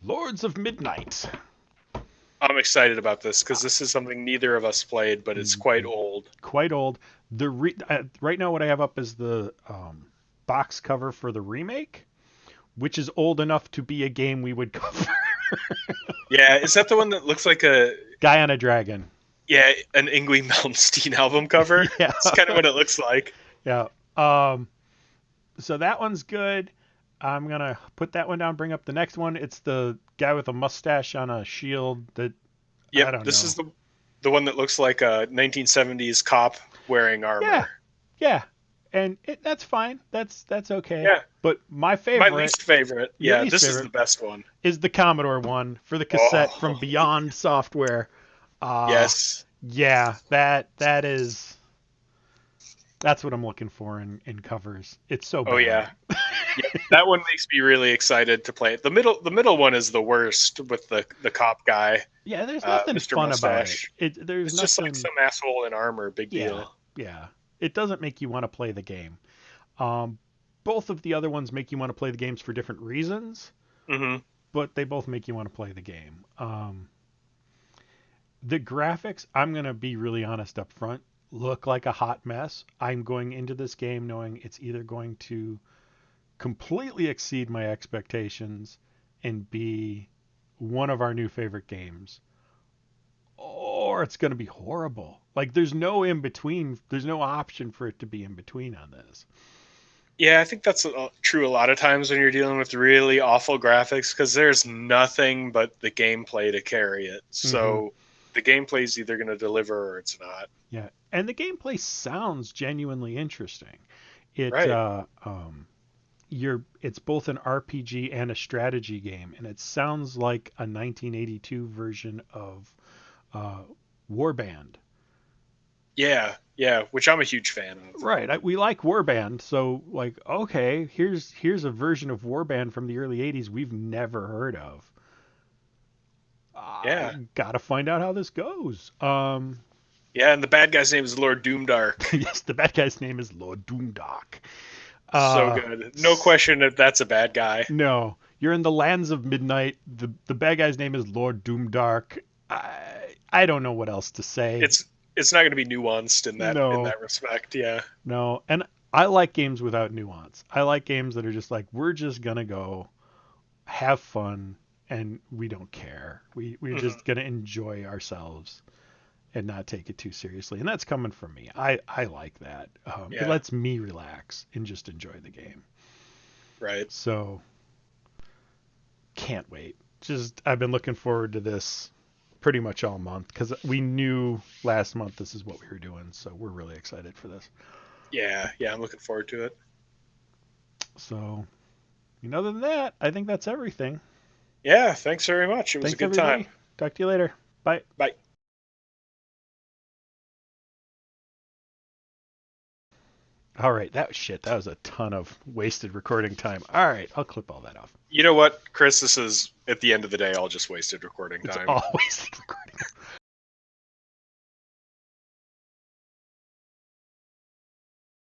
Lords of Midnight. I'm excited about this because this is something neither of us played, but it's quite old. Quite old. Right now what I have up is the box cover for the remake, which is old enough to be a game we would cover. Yeah, is that the one that looks like a guy on a dragon? Yeah, an Yngwie Malmsteen album cover. Yeah. That's kind of what it looks like. Yeah. So that one's good. I'm going to put that one down, bring up the next one. It's the guy with a mustache on a shield that I don't know. This is the one that looks like a 1970s cop wearing armor. Yeah. And that's fine. That's okay. Yeah. But my favorite. My least favorite. Is the best one. Is the Commodore one for the cassette from Beyond Software. Yes. Yeah, that's what I'm looking for in covers. It's so bad. Oh yeah. Yeah, that one makes me really excited to play it. The middle one is the worst with the cop guy, Yeah, there's nothing Mr. fun about it. Mustache. There's It's nothing. just like some asshole in armor. Big Yeah, deal. yeah. It doesn't make you want to play the game. Um, both of the other ones make you want to play the games for different reasons, Mm-hmm. but they both make you want to play the game. The graphics, I'm gonna be really honest up front, look like a hot mess. I'm going into this game knowing it's either going to completely exceed my expectations and be one of our new favorite games, or it's going to be horrible. Like there's no in between. There's no option for it to be in between on this. Yeah, I think that's true a lot of times when you're dealing with really awful graphics because there's nothing but the gameplay to carry it. So the gameplay is either going to deliver or it's not. Yeah, and the gameplay sounds genuinely interesting. It Right. it's both an RPG and a strategy game, and it sounds like a 1982 version of Warband. Yeah, yeah, which I'm a huge fan of. Right. We like Warband, so like, okay, here's a version of Warband from the early '80s we've never heard of. Yeah. Gotta find out how this goes. Yeah, and the bad guy's name is Lord Doomdark. Yes, the bad guy's name is Lord Doomdark. So good. No question that that's a bad guy. No, you're in the lands of midnight. The bad guy's name is Lord Doomdark. I don't know what else to say. It's not going to be nuanced in that respect. Yeah. No, and I like games without nuance. I like games that are just like we're just gonna go have fun and we don't care. We're just gonna enjoy ourselves and not take it too seriously. And that's coming from me. I like that. It Yeah. lets me relax and just enjoy the game. Right. So can't wait. Just I've been looking forward to this pretty much all month because we knew last month this is what we were doing. So we're really excited for this. Yeah, yeah, I'm looking forward to it. So, other than that, I think that's everything. Yeah, thanks very much. It was Thanks, a good everybody. time. Talk to you later. Bye. Bye. All right, that was a ton of wasted recording time. All right, I'll clip all that off. You know what, Chris? This is at the end of the day, all just wasted recording It's time. all wasted recording.